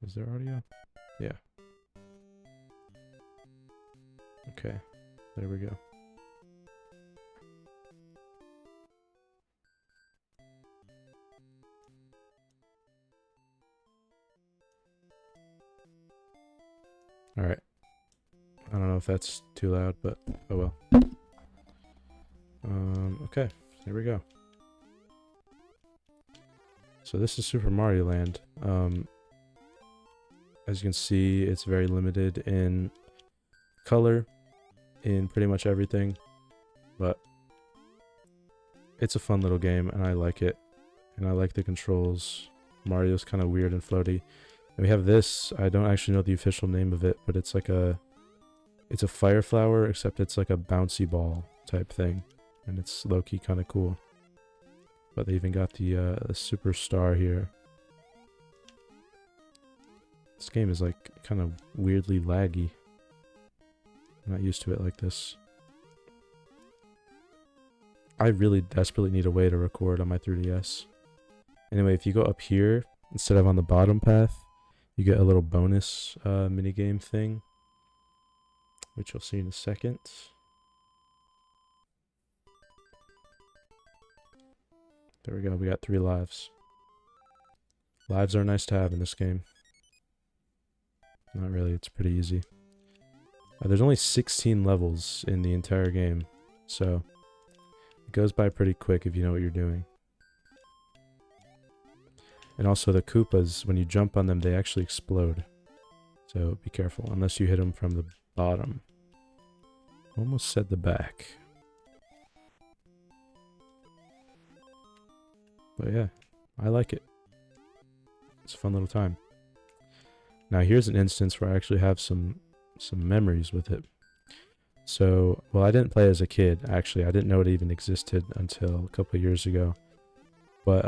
Is there audio? Yeah. Okay, there we go. All right. I don't know if that's too loud, but oh well. Okay, there we go. So this is Super Mario Land. As you can see, it's very limited in color, in pretty much everything, but it's a fun little game, and I like it, and I like the controls. Mario's kind of weird and floaty. And we have this. I don't actually know the official name of it, but it's like it's a fire flower, except it's like a bouncy ball type thing, and it's low-key kind of cool. But they even got the superstar here. This game is like kind of weirdly laggy. I'm not used to it like this. I really desperately need a way to record on my 3DS. Anyway, if you go up here, instead of on the bottom path, you get a little bonus minigame thing, which you'll see in a second. There we go, we got 3 lives. Lives are nice to have in this game. Not really, it's pretty easy. There's only 16 levels in the entire game, so it goes by pretty quick if you know what you're doing. And also the Koopas, when you jump on them, they actually explode. So be careful, unless you hit them from the bottom. Almost said the back. But yeah, I like it. It's a fun little time. Now here's an instance where I actually have some memories with it. So, well, I didn't play as a kid, actually. I didn't know it even existed until a couple of years ago. But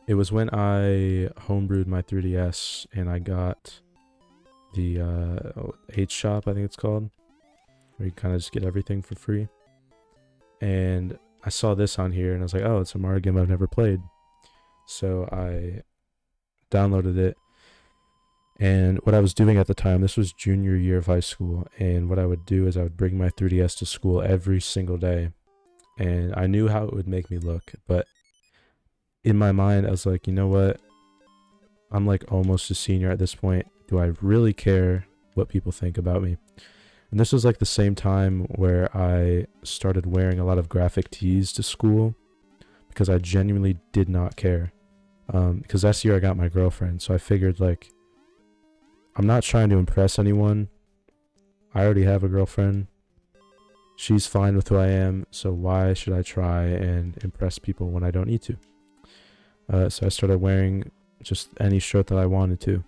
it was when I homebrewed my 3DS and I got the H-Shop, I think it's called, where you kind of just get everything for free. And I saw this on here and I was like, oh, it's a Mario game I've never played. So I downloaded it. And what I was doing at the time, this was junior year of high school, and what I would do is I would bring my 3DS to school every single day. And I knew how it would make me look, but in my mind, I was like, you know what? I'm like almost a senior at this point. Do I really care what people think about me? And this was like the same time where I started wearing a lot of graphic tees to school because I genuinely did not care. Because that's the year I got my girlfriend, so I figured like, I'm not trying to impress anyone. I already have a girlfriend. She's fine with who I am, so why should I try and impress people when I don't need to? So I started wearing just any shirt that I wanted to.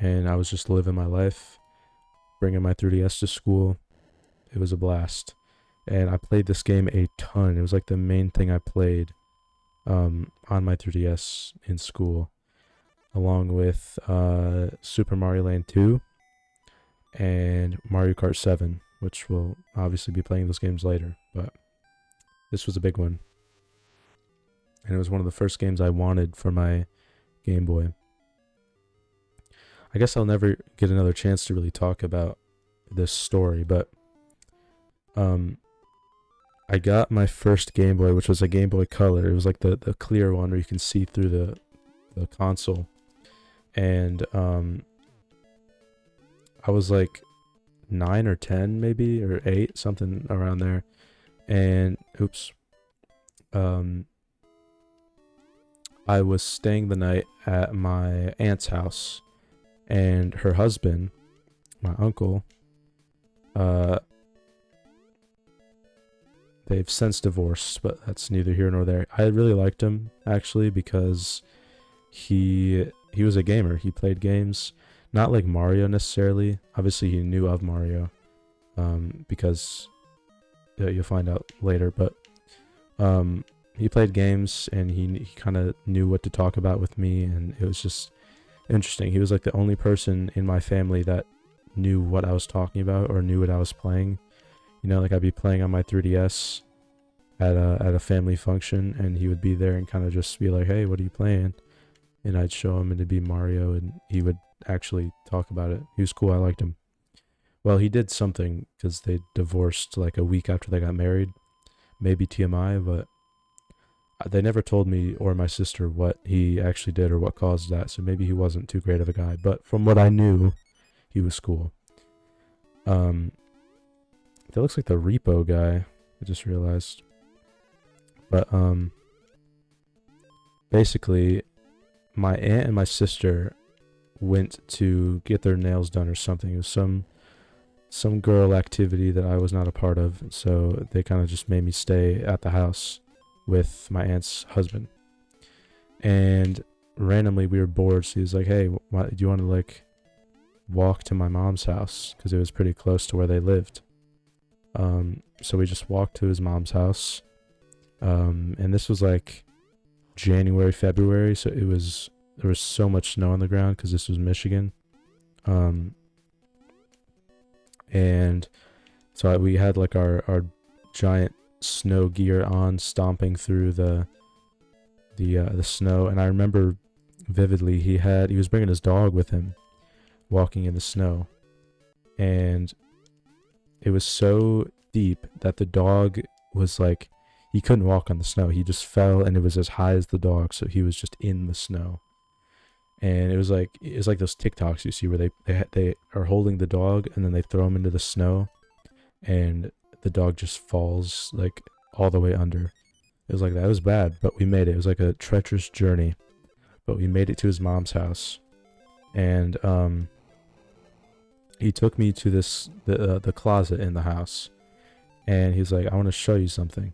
And I was just living my life, bringing my 3DS to school. It was a blast. And I played this game a ton. It was like the main thing I played on my 3DS in school, along with Super Mario Land 2 and Mario Kart 7, which we'll obviously be playing those games later, but this was a big one. And it was one of the first games I wanted for my Game Boy. I guess I'll never get another chance to really talk about this story, but I got my first Game Boy, which was a Game Boy Color. It was like the clear one where you can see through the console. And I was like 9 or 10 maybe, or 8, something around there. And oops, I was staying the night at my aunt's house, and her husband my uncle, uh, they've since divorced, but that's neither here nor there. I really liked him actually because he was a gamer. He played games, not like Mario necessarily. Obviously, he knew of Mario, because you'll find out later. But he played games and he kind of knew what to talk about with me, and it was just interesting. He was like the only person in my family that knew what I was talking about or knew what I was playing. You know, like I'd be playing on my 3DS at a family function, and he would be there and kind of just be like, "Hey, what are you playing?" And I'd show him, and it'd be Mario, and he would actually talk about it. He was cool. I liked him. Well, he did something because they divorced like a week after they got married. Maybe TMI, but they never told me or my sister what he actually did or what caused that. So maybe he wasn't too great of a guy. But from what I knew, he was cool. That looks like the repo guy. I just realized. But basically, my aunt and my sister went to get their nails done or something. It was some girl activity that I was not a part of, so they kind of just made me stay at the house with my aunt's husband. And randomly we were bored, so he was like, "Hey, do you want to like walk to my mom's house?" Because it was pretty close to where they lived. So we just walked to his mom's house. And this was like January, February, so there was so much snow on the ground because this was Michigan. And so we had like our giant snow gear on, stomping through the snow. And I remember vividly he was bringing his dog with him, walking in the snow, and it was so deep that the dog was like, he couldn't walk on the snow. He just fell, and it was as high as the dog, so he was just in the snow. And it was like those TikToks you see where they are holding the dog and then they throw him into the snow, and the dog just falls like all the way under. It was like that. It was bad, but we made it. It was like a treacherous journey, but we made it to his mom's house, and he took me to the closet in the house, and he's like, "I want to show you something."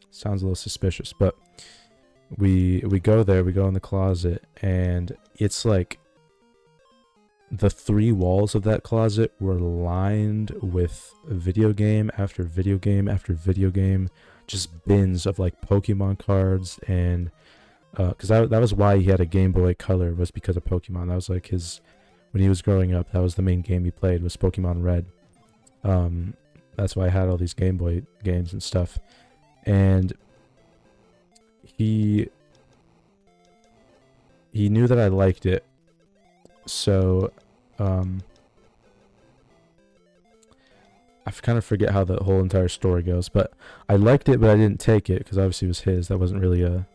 Sounds a little suspicious, but we go there. We go in the closet, and it's like the three walls of that closet were lined with video game after video game after video game, just bins of like Pokemon cards, and because that was why he had a Game Boy Color, was because of Pokemon. That was like when he was growing up, that was the main game he played, was Pokemon Red. That's why I had all these Game Boy games and stuff. And he knew that I liked it, so I kind of forget how the whole entire story goes, but I liked it, but I didn't take it because obviously it was his. That wasn't really a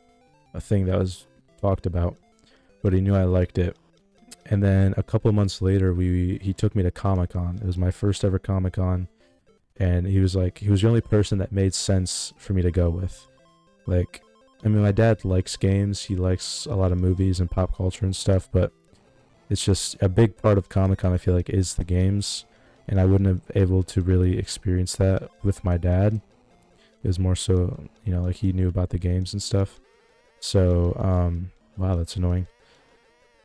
thing that was talked about, but he knew I liked it. And then a couple of months later, he took me to Comic-Con. It was my first ever Comic-Con, and he was the only person that made sense for me to go with. Like, I mean, my dad likes games, he likes a lot of movies and pop culture and stuff, but it's just a big part of Comic-Con, I feel like, is the games, and I wouldn't have able to really experience that with my dad. It was more so, like he knew about the games and stuff. So, wow, that's annoying.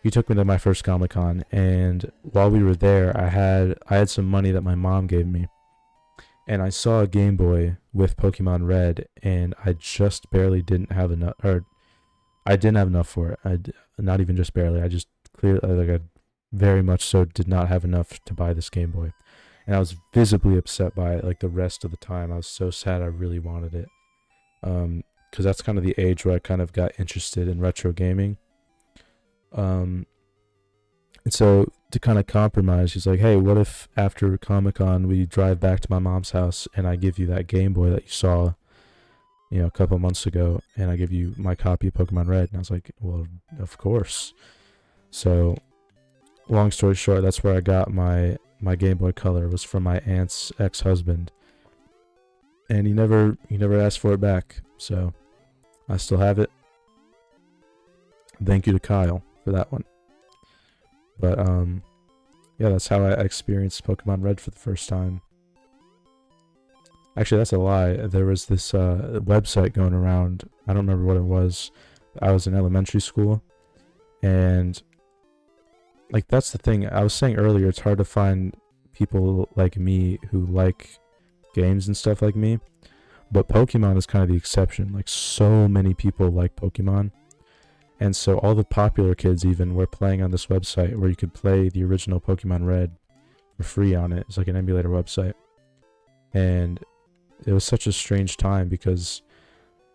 He took me to my first Comic-Con, and while we were there, I had some money that my mom gave me, and I saw a Game Boy with Pokemon Red, and I just barely didn't have enough, or I didn't have enough for it. Not even just barely. I just clearly, I very much so did not have enough to buy this Game Boy, and I was visibly upset by it. Like the rest of the time, I was so sad. I really wanted it, because that's kind of the age where I kind of got interested in retro gaming. And so to kind of compromise, he's like, "Hey, what if after Comic-Con we drive back to my mom's house and I give you that Game Boy that you saw, a couple months ago, and I give you my copy of Pokemon Red?" And I was like, "Well, of course." So, long story short, that's where I got my Game Boy Color. It was from my aunt's ex-husband, and he never asked for it back. So, I still have it. Thank you to Kyle for that one. But yeah, that's how I experienced Pokemon Red for the first time. Actually, that's a lie. There was this website going around. I don't remember what it was. I was in elementary school, and like that's the thing. I was saying earlier, it's hard to find people like me who like games and stuff like me. But Pokemon is kind of the exception. Like, so many people like Pokemon. And so all the popular kids even were playing on this website where you could play the original Pokemon Red for free on it. It's like an emulator website. And it was such a strange time because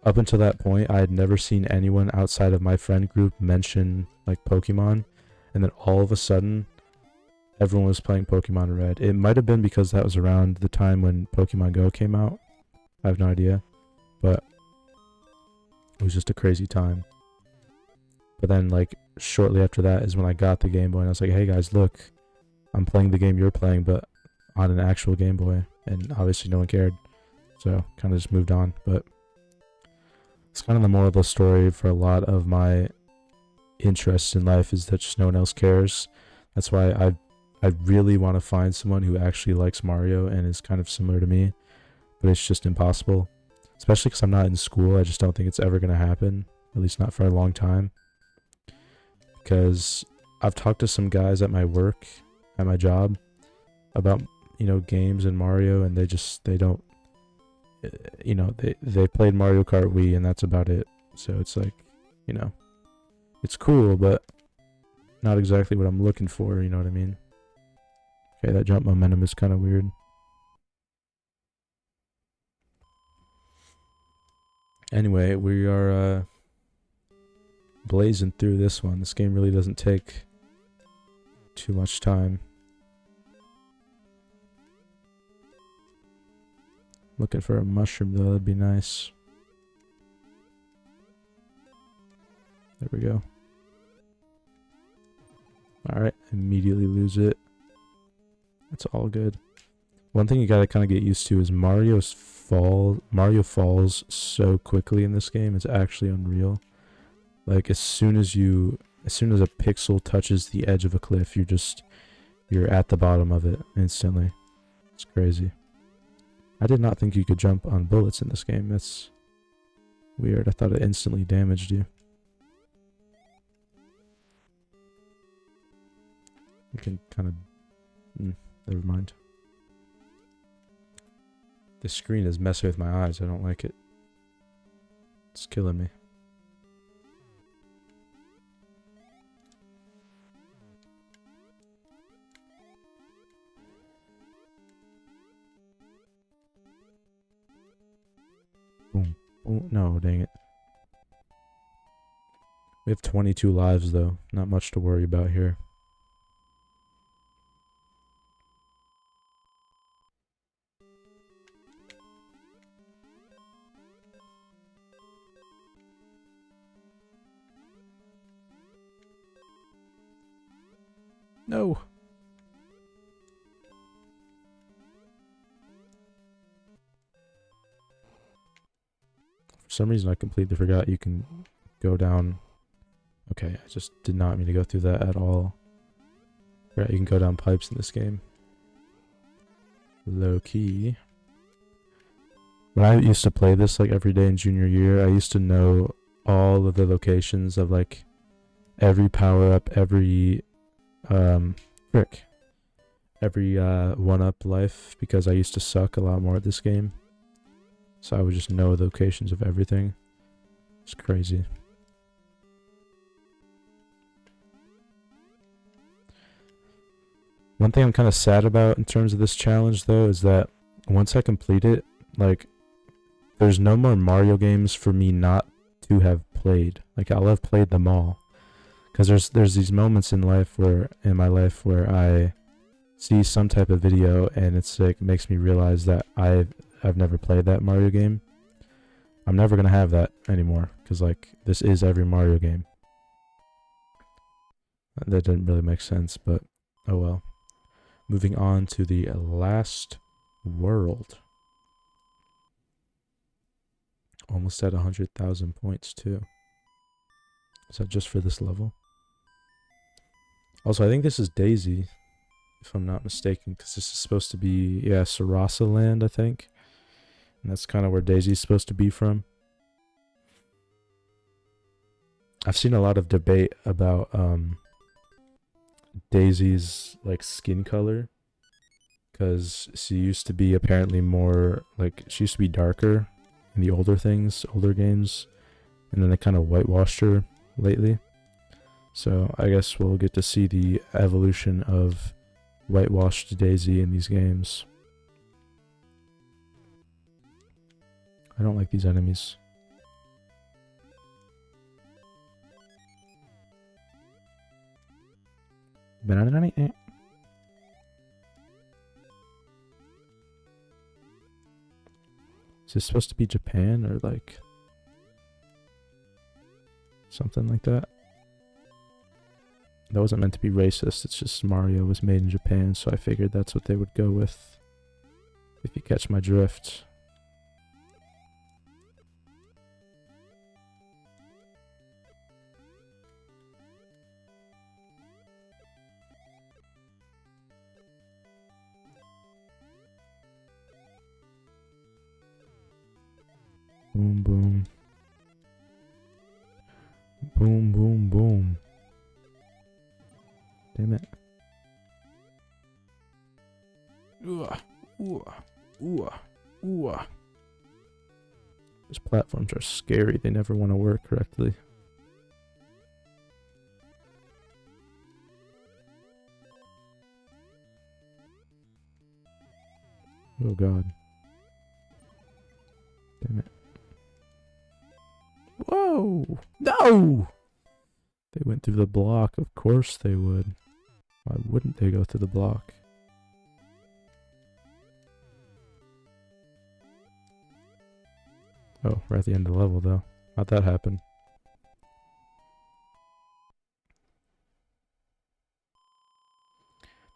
up until that point, I had never seen anyone outside of my friend group mention like Pokemon. And then all of a sudden, everyone was playing Pokemon Red. It might have been because that was around the time when Pokemon Go came out. I have no idea, but it was just a crazy time. But then, like, shortly after that is when I got the Game Boy, and I was like, hey guys, look, I'm playing the game you're playing, but on an actual Game Boy. And obviously no one cared, so kind of just moved on. But it's kind of the moral of the story for a lot of my interests in life is that just no one else cares. That's why I really want to find someone who actually likes Mario and is kind of similar to me. But it's just impossible, especially because I'm not in school. I just don't think it's ever going to happen, at least not for a long time, because I've talked to some guys at my work, at my job, about, you know, games and Mario, and they don't, you know, they played Mario Kart Wii and that's about it. So it's like, you know, it's cool, but not exactly what I'm looking for, you know what I mean? Okay, that jump momentum is kind of weird. Anyway, we are blazing through this one. This game really doesn't take too much time. Looking for a mushroom though, that'd be nice. There we go. Alright, immediately lose it. That's all good. One thing you gotta kind of get used to is Mario falls so quickly in this game. It's actually unreal. Like, as soon as a pixel touches the edge of a cliff, you're at the bottom of it instantly. It's crazy. I did not think you could jump on bullets in this game. That's weird. I thought it instantly damaged you. You can kind of... never mind. This screen is messing with my eyes. I don't like it. It's killing me. Boom. Oh, no, dang it. We have 22 lives, though. Not much to worry about here. No. For some reason, I completely forgot you can go down. Okay, I just did not mean to go through that at all. Right, you can go down pipes in this game. Low key. When I used to play this like every day in junior year, I used to know all of the locations of like every power up, every every 1-up life, because I used to suck a lot more at this game. So I would just know the locations of everything. It's crazy. One thing I'm kind of sad about in terms of this challenge though is that once I complete it, like, there's no more Mario games for me not to have played. Like, I'll have played them all. Because there's these moments in my life where I see some type of video and it's like makes me realize that I've never played that Mario game. I'm never gonna have that anymore because like this is every Mario game. That didn't really make sense, but oh well. Moving on to the last world. Almost at 100,000 points too. Is that just for this level? Also, I think this is Daisy, if I'm not mistaken, because this is supposed to be, yeah, Sarasa Land, I think. And that's kind of where Daisy's supposed to be from. I've seen a lot of debate about Daisy's like skin color, because she used to be apparently more like, she used to be darker in the older games, and then they kind of whitewashed her lately. So I guess we'll get to see the evolution of whitewashed Daisy in these games. I don't like these enemies. Is this supposed to be Japan or like something like that? That wasn't meant to be racist, it's just Mario was made in Japan, so I figured that's what they would go with. If you catch my drift. Boom, boom. Boom, boom, boom. Damn it. Ooh, ooh, ooh, ooh. These platforms are scary. They never want to work correctly. Oh god. Damn it. Whoa! No! They went through the block. Of course they would. Why wouldn't they go through the block? Oh, we're at the end of the level though. How'd that happen?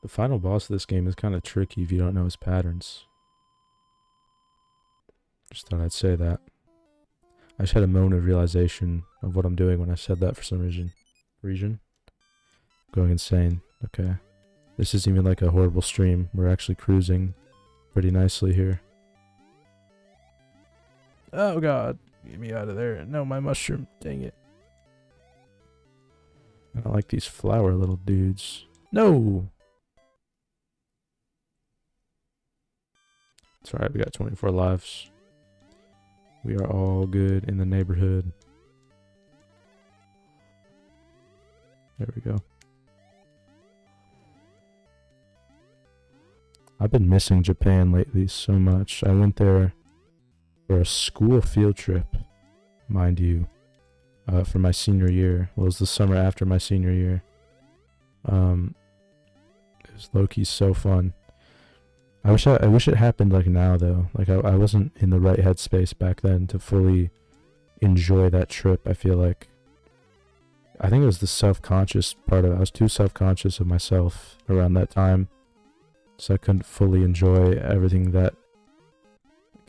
The final boss of this game is kind of tricky if you don't know his patterns. Just thought I'd say that. I just had a moment of realization of what I'm doing when I said that for some reason. Going insane. Okay. This isn't even like a horrible stream. We're actually cruising pretty nicely here. Oh god. Get me out of there. No, my mushroom. Dang it. I don't like these flower little dudes. No! It's alright, we got 24 lives. We are all good in the neighborhood. There we go. I've been missing Japan lately so much. I went there for a school field trip, mind you, for my senior year. Well, it was the summer after my senior year. It was low-key so fun. I wish it happened like now though. Like I wasn't in the right headspace back then to fully enjoy that trip. I feel like I think it was the self-conscious part of it. I was too self-conscious of myself around that time, so I couldn't fully enjoy everything that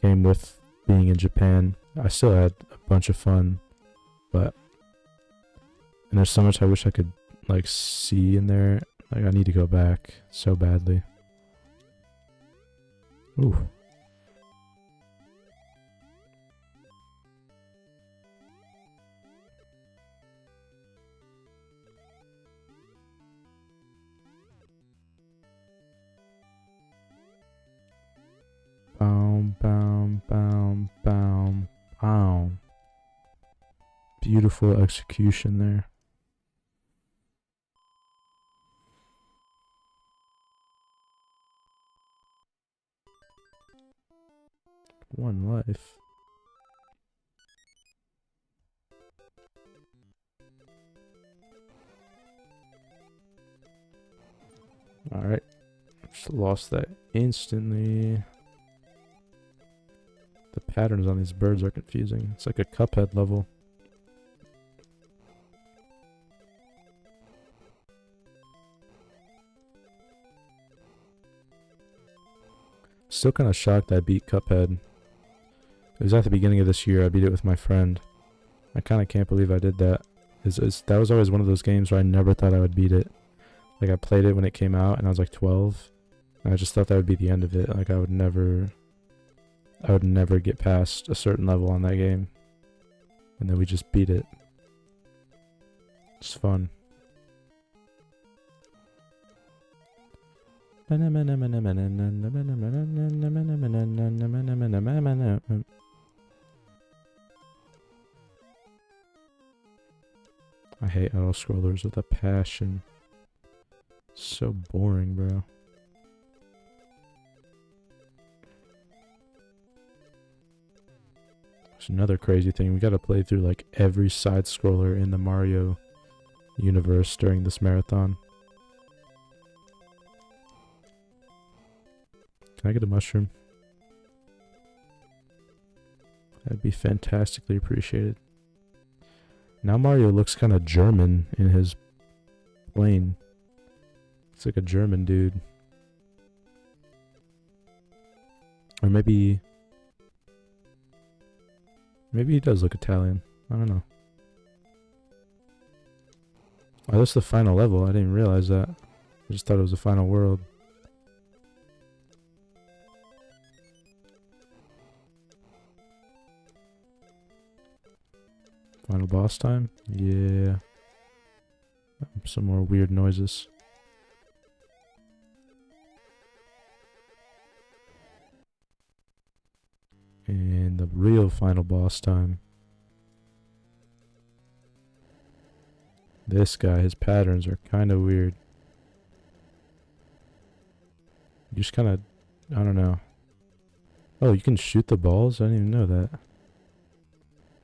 came with being in Japan. I still had a bunch of fun, and there's so much I wish I could like see in there. Like I need to go back so badly. Ooh. Boom, boom, boom, boom, boom. Beautiful execution there. One life. Alright. Just lost that instantly. The patterns on these birds are confusing. It's like a Cuphead level. Still kind of shocked I beat Cuphead. It was at the beginning of this year. I beat it with my friend. I kind of can't believe I did that. That was always one of those games where I never thought I would beat it. Like, I played it when it came out, and I was like 12. And I just thought that would be the end of it. Like, I would never get past a certain level on that game. And then we just beat it. It's fun. I hate auto scrollers with a passion. So boring, bro. There's another crazy thing. We gotta play through like every side scroller in the Mario universe during this marathon. Can I get a mushroom? That'd be fantastically appreciated. Now Mario looks kind of German in his plane. It's like a German dude. Or maybe he does look Italian. I don't know. Oh, that's the final level. I didn't even realize that. I just thought it was the final world. Final boss time? Yeah. Some more weird noises. And the real final boss time. This guy, his patterns are kind of weird. You just kind of, I don't know. Oh, you can shoot the balls? I didn't even know that.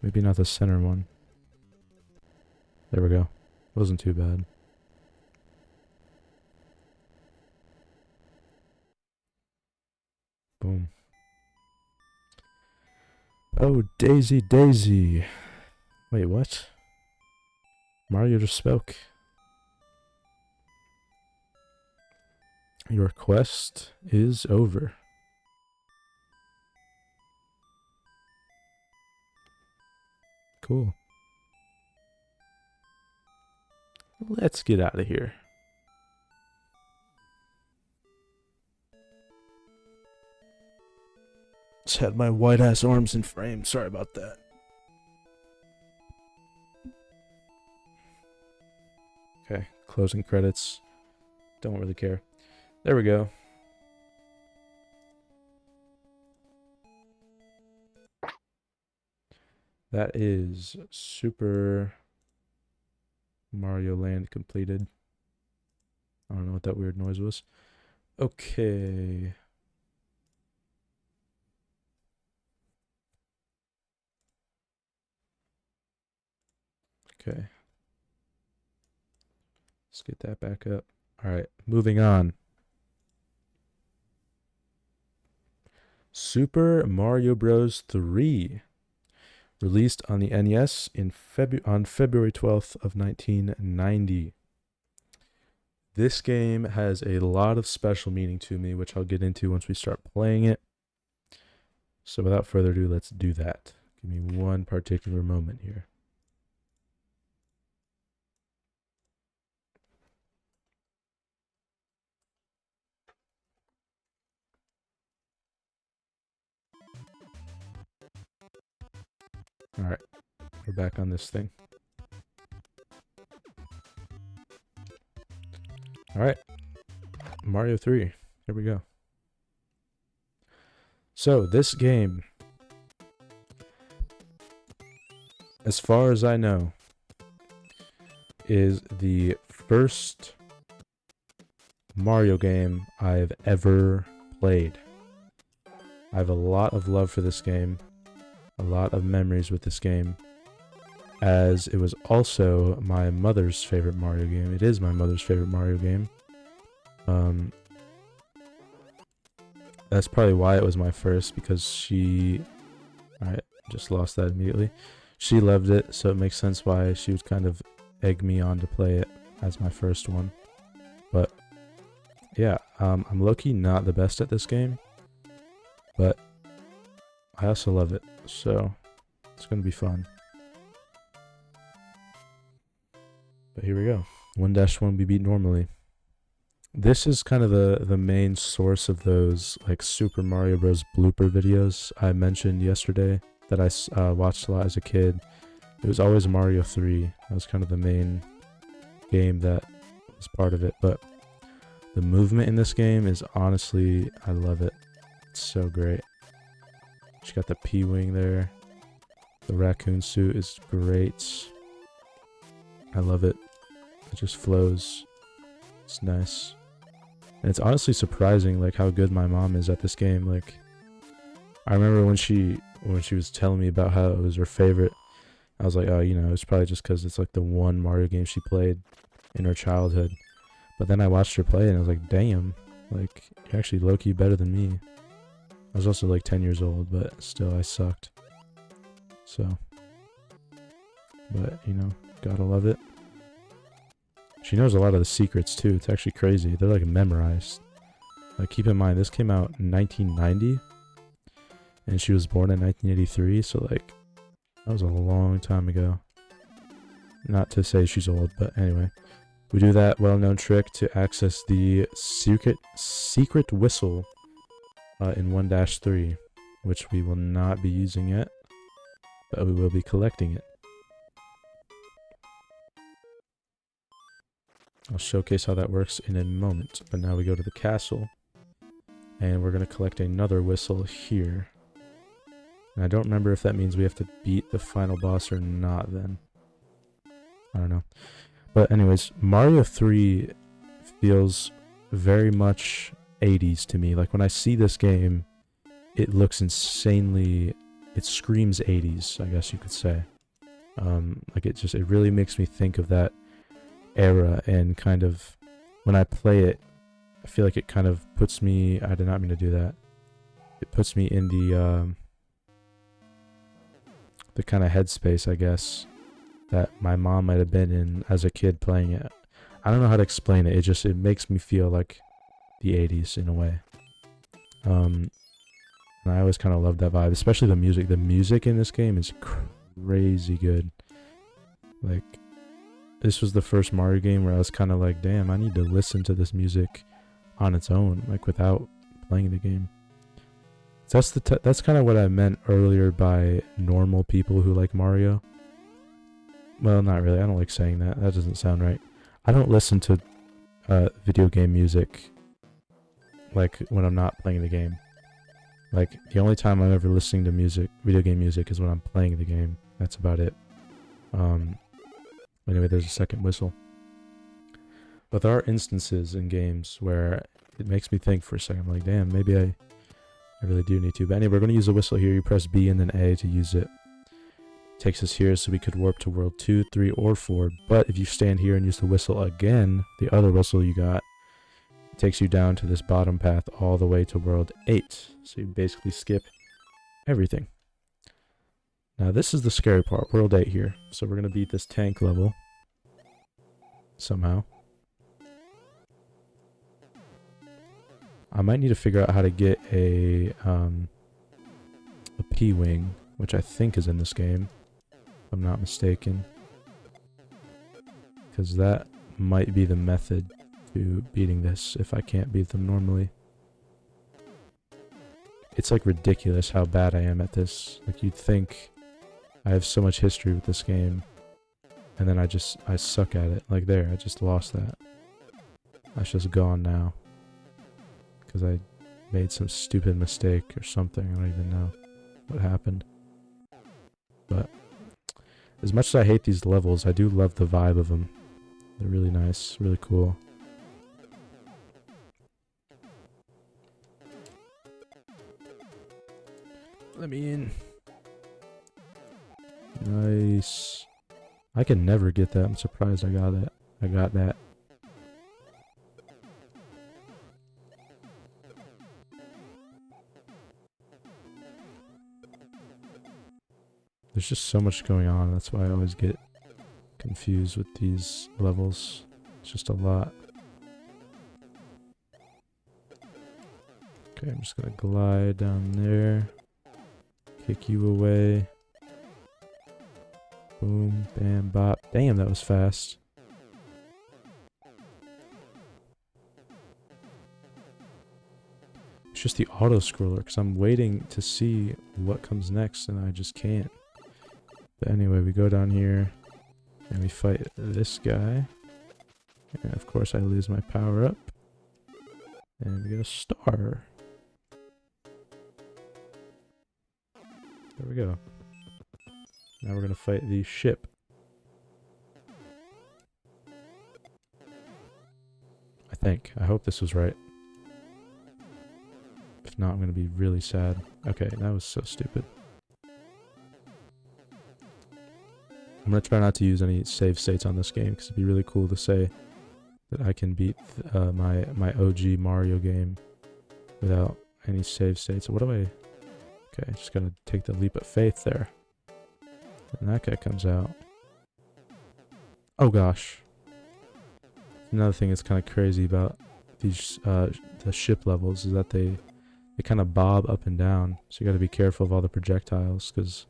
Maybe not the center one. There we go. Wasn't too bad. Boom. Oh, Daisy, Daisy. Wait, what? Mario just spoke. Your quest is over. Cool. Let's get out of here. Just had my white ass arms in frame. Sorry about that. Okay, closing credits. Don't really care. There we go. That is Super Mario Land completed. I don't know what that weird noise was. Okay. Okay. Let's get that back up. All right, moving on. Super Mario Bros. 3. Released on the NES on February 12th of 1990. This game has a lot of special meaning to me, which I'll get into once we start playing it. So without further ado, let's do that. Give me one particular moment here. All right, we're back on this thing. All right, Mario 3. Here we go. So this game, as far as I know, is the first Mario game I've ever played. I have a lot of love for this game, a lot of memories with this game, as it was also my mother's favorite Mario game. It is my mother's favorite Mario game. That's probably why it was my first, because she... Alright, just lost that immediately. She loved it, so it makes sense why she would kind of egg me on to play it as my first one. But, yeah, I'm low-key not the best at this game, but I also love it, so it's going to be fun. But here we go. 1-1 we beat normally. this is kind of the main source of those like Super Mario Bros. Blooper videos I mentioned yesterday that I watched a lot as a kid. It was always Mario 3. That was kind of the main game that was part of it. But the movement in this game is honestly, I love it. It's so great. She got the P-Wing there. The raccoon suit is great. I love it. It just flows. It's nice. And it's honestly surprising like how good my mom is at this game. Like I remember when she was telling me about how it was her favorite, I was like, oh, you know, it's probably just because it's like the one Mario game she played in her childhood. But then I watched her play and I was like, damn, like you're actually low-key better than me. I was also like 10 years old, but still I sucked. So, but you know, gotta love it. She knows a lot of the secrets too. It's actually crazy. They're like memorized. Like keep in mind, this came out in 1990 and she was born in 1983. So like that was a long time ago. Not to say she's old, but anyway. We do that well-known trick to access the secret whistle in 1-3, which we will not be using yet, but we will be collecting it. I'll showcase how that works in a moment, but now we go to the castle, and we're going to collect another whistle here. And I don't remember if that means we have to beat the final boss or not then. I don't know. But anyways, Mario 3 feels very much 80s to me. Like when I see this game, it looks insanely, it screams 80s, I guess you could say. Like it really makes me think of that era, and kind of when I play it, I feel like it kind of puts me, I did not mean to do that. It puts me in the kind of headspace, I guess, that my mom might have been in as a kid playing it. I don't know how to explain it. It makes me feel like the 80s in a way. And I always kind of love that vibe, especially the music. The music in this game is crazy good. Like, this was the first Mario game where I was kind of like, damn, I need to listen to this music on its own, like without playing the game. So that's kind of what I meant earlier by normal people who like Mario. Well, not really. I don't like saying that. That doesn't sound right. I don't listen to video game music like when I'm not playing the game. Like the only time I'm ever listening to video game music, is when I'm playing the game. That's about it. Anyway, there's a second whistle. But there are instances in games where it makes me think for a second. I'm like, damn, maybe I really do need to. But anyway, we're going to use a whistle here. You press B and then A to use it. Takes us here, so we could warp to world 2, 3, or 4. But if you stand here and use the whistle again, the other whistle you got, it takes you down to this bottom path all the way to world 8. So you basically skip everything. Now this is the scary part, world 8 here. So we're going to beat this tank level somehow. I might need to figure out how to get a P-Wing, which I think is in this game, if I'm not mistaken. Because that might be the method to beating this if I can't beat them normally. It's like ridiculous how bad I am at this. Like you'd think I have so much history with this game, and then I suck at it. Like there, I just lost that. That's just gone now. Because I made some stupid mistake or something. I don't even know what happened. But as much as I hate these levels, I do love the vibe of them. They're really nice, really cool. Let me in. Nice. I can never get that. I'm surprised I got that. I got that. There's just so much going on. That's why I always get confused with these levels. It's just a lot. Okay, I'm just gonna glide down there. Kick you away. Boom, bam, bop. Damn, that was fast. It's just the auto scroller because I'm waiting to see what comes next and I just can't. But anyway, we go down here and we fight this guy. And of course I lose my power up. And we get a star. There we go. Now we're gonna fight the ship. I think. I hope this was right. If not, I'm gonna be really sad. Okay, that was so stupid. I'm gonna try not to use any save states on this game because it'd be really cool to say that I can beat my OG Mario game without any save states. What do I... Okay, just gonna take the leap of faith there. And that guy comes out. Oh gosh. Another thing that's kind of crazy about these the ship levels is that they kind of bob up and down. So you got to be careful of all the projectiles because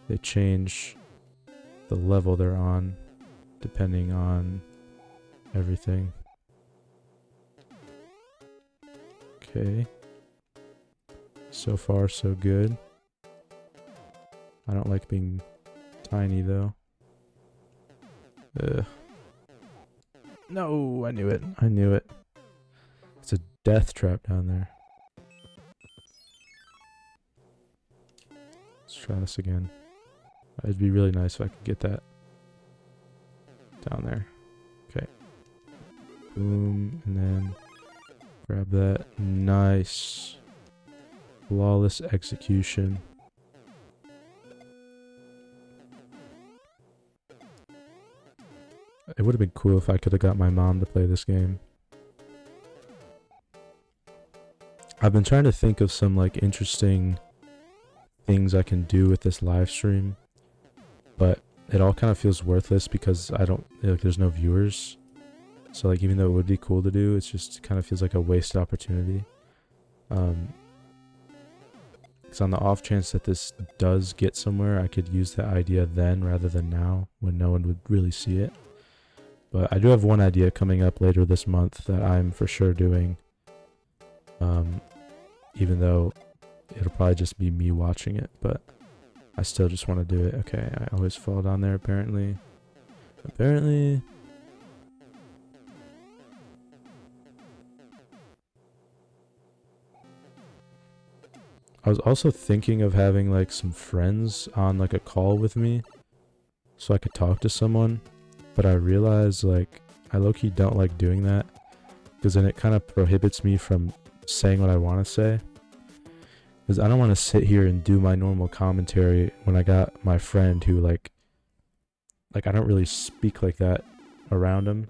they change the level they're on depending on everything. Okay. So far, so good. I don't like being tiny, though. No, I knew it. I knew it. It's a death trap down there. Let's try this again. It'd be really nice if I could get that down there. Okay. Boom, and then grab that. Nice. Flawless execution. It would have been cool if I could have got my mom to play this game. I've been trying to think of some like interesting things I can do with this live stream, but it all kind of feels worthless because there's no viewers. So like even though it would be cool to do, it's just kind of feels like a wasted opportunity. Because on the off chance that this does get somewhere, I could use that idea then rather than now when no one would really see it. But I do have one idea coming up later this month that I'm for sure doing. Even though it'll probably just be me watching it, but I still just want to do it. Okay, I always fall down there apparently. Apparently. I was also thinking of having like some friends on like a call with me so I could talk to someone, but I realized like I low-key don't like doing that because then it kind of prohibits me from saying what I want to say, because I don't want to sit here and do my normal commentary when I got my friend who like I don't really speak like that around them,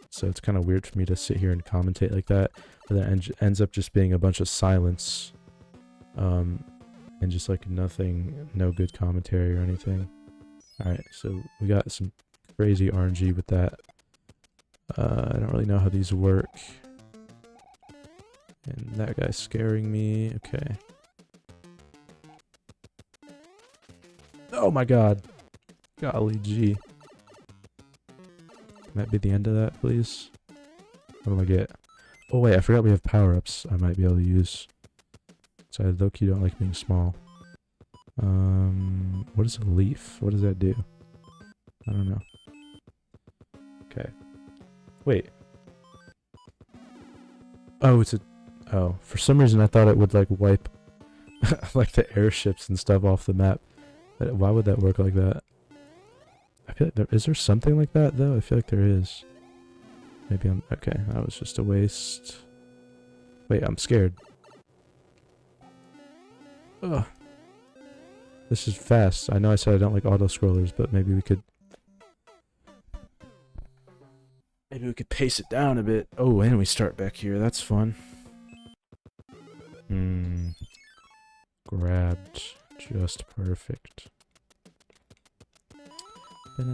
so it's kind of weird for me to sit here and commentate like that, but then ends up just being a bunch of silence, and just like nothing, no good commentary or anything. Alright, so we got some crazy RNG with that. I don't really know how these work. And that guy's scaring me. Okay. Oh my god. Golly gee. Can that be the end of that, please? What do I get? Oh wait, I forgot we have power-ups I might be able to use. So I low-key don't like being small. What is a leaf? What does that do? I don't know. Okay. Wait. Oh, it's a... Oh, for some reason I thought it would like wipe like the airships and stuff off the map. Why would that work like that? I feel like is there something like that though? I feel like there is. Maybe I'm... Okay, that was just a waste. Wait, I'm scared. Ugh. This is fast. I know I said I don't like auto-scrollers, but maybe we could... Maybe we could pace it down a bit. Oh, and we start back here. That's fun. Grabbed. Just perfect. Give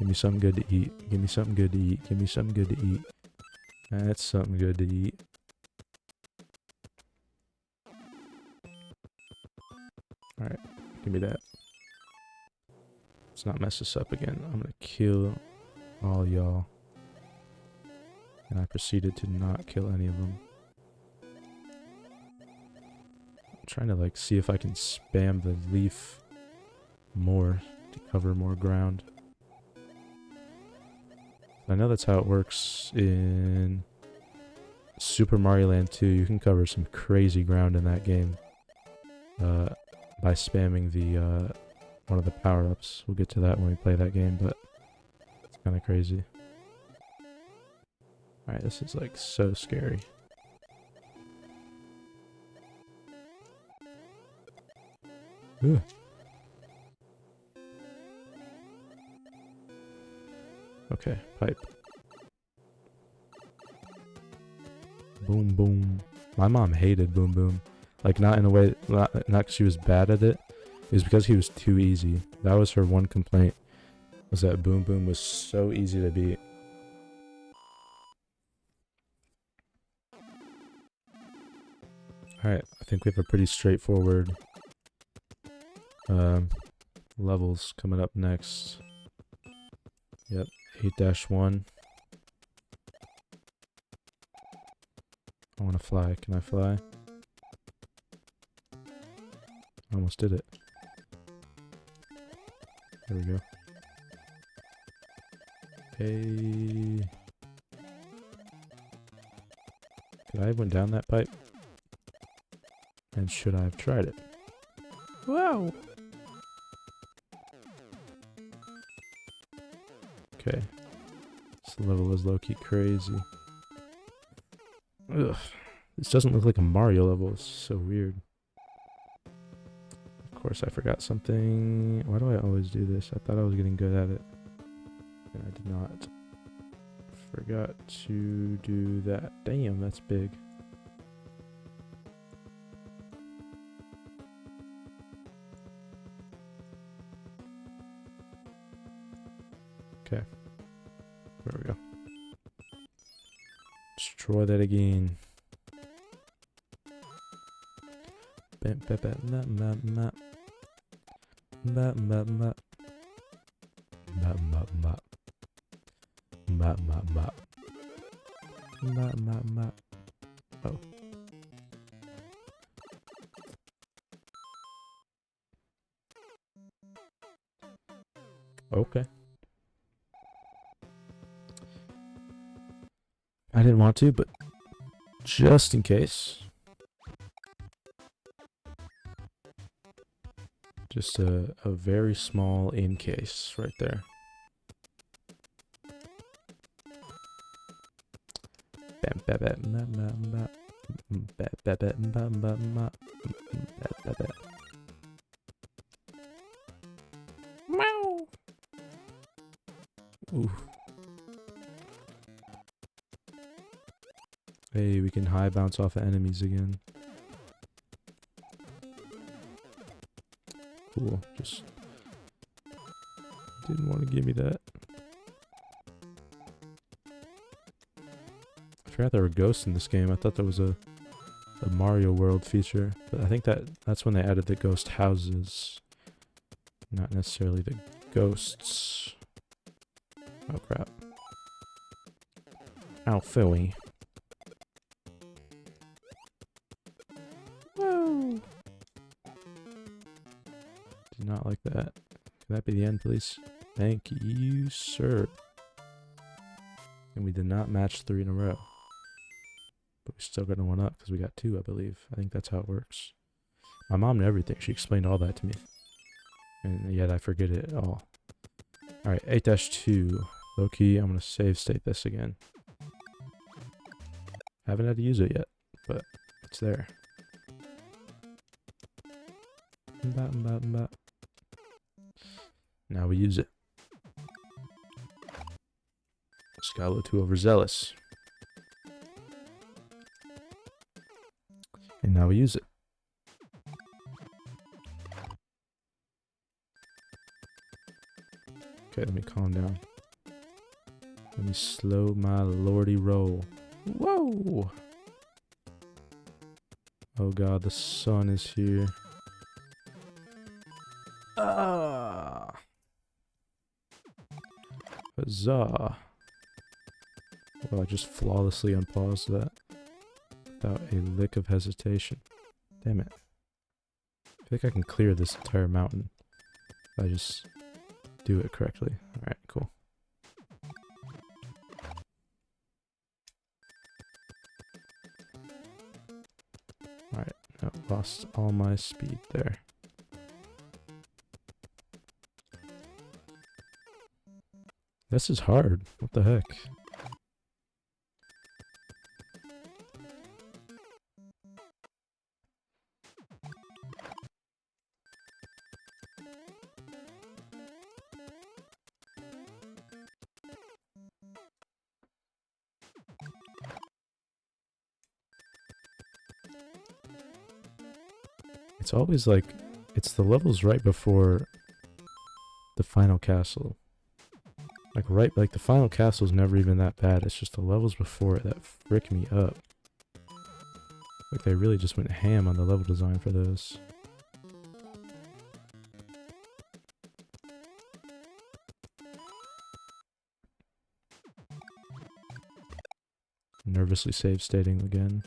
me something good to eat. Give me something good to eat. Give me something good to eat. That's something good to eat. Alright, give me that. Let's not mess this up again. I'm gonna kill all y'all. And I proceeded to not kill any of them. I'm trying to like see if I can spam the leaf more to cover more ground. I know that's how it works in Super Mario Land 2. You can cover some crazy ground in that game by spamming the one of the power-ups. We'll get to that when we play that game, but it's kind of crazy. Alright, this is like so scary. Ugh. Okay, pipe. Boom boom. My mom hated Boom Boom. Like not in a way, not because she was bad at it. It was because he was too easy. That was her one complaint. Was that Boom Boom was so easy to beat. Alright, I think we have a pretty straightforward levels coming up next. Yep, 8-1. I want to fly. Can I fly? I almost did it. There we go. Hey. Could I have went down that pipe? And should I have tried it? Wow! Okay. This level is low-key crazy. Ugh. This doesn't look like a Mario level. It's so weird. Of course, I forgot something. Why do I always do this? I thought I was getting good at it. And I did not. Forgot to do that. Damn, that's big. Okay. There we go. Destroy that again. Oh. Okay. I didn't want to, but just in case. Just a very small in case right there. Ooh. Hey, we can high bounce off of enemies again. Cool, just didn't want to give me that. I forgot there were ghosts in this game. I thought that was a Mario World feature, but I think that's when they added the ghost houses, not necessarily the ghosts. Oh crap. Ow, Philly. Whoa! Did not like that. Can that be the end, please? Thank you, sir. And we did not match 3 in a row. But we still got a 1 up because we got 2, I believe. I think that's how it works. My mom knew everything. She explained all that to me. And yet I forget it all. Alright, 8-2. Low key, I'm going to save state this again. Haven't had to use it yet, but it's there. Now we use it. Scalo too overzealous. And now we use it. Okay, let me calm down. Let me slow my lordy roll. Whoa! Oh god, the sun is here. Ah. Huzzah. Well, I just flawlessly unpaused that without a lick of hesitation. Damn it. I think I can clear this entire mountain if I just do it correctly. Alright, cool. Alright, no, lost all my speed there. This is hard. What the heck? It's always like, it's the levels right before the final castle. Like the final castle's never even that bad, it's just the levels before it that frick me up. Like they really just went ham on the level design for those. Nervously save stating again,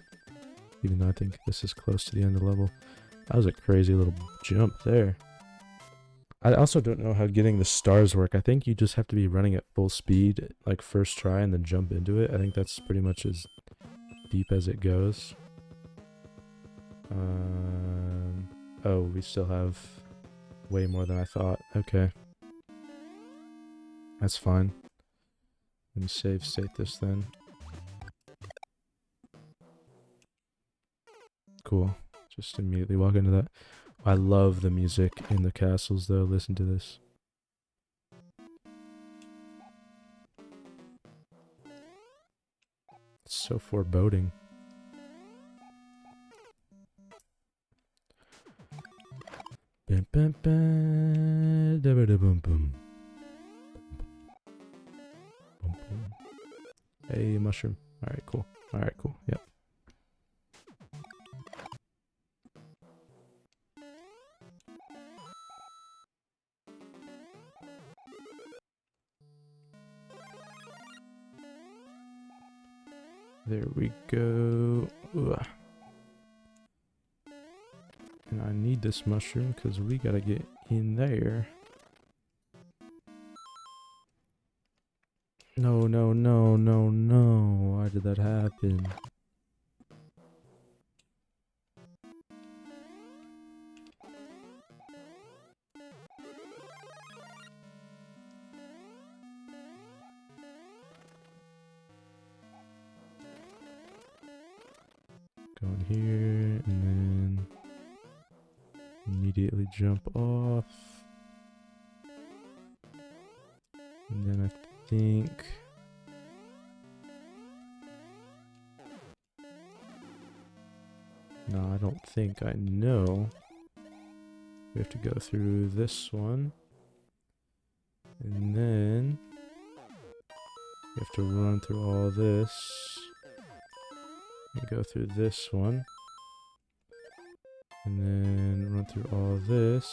even though I think this is close to the end of the level. That was a crazy little jump there. I also don't know how getting the stars work. I think you just have to be running at full speed, like first try, and then jump into it. I think that's pretty much as deep as it goes. Oh, we still have way more than I thought. Okay. That's fine. Let me save state this then. Cool. Just immediately walk into that. I love the music in the castles though. Listen to this. It's so foreboding. Bum, bum, bum, da, ba, da, bum, bum. Bum, bum. Hey, mushroom. Alright, cool. Alright, cool. Yep. There we go. Ugh. And I need this mushroom because we gotta get in there. No, no, no, no, no. Why did that happen? Go in here and then immediately jump off. And then I think... No, I don't think I know. We have to go through this one. And then... we have to run through all this. And go through this one. And then run through all this.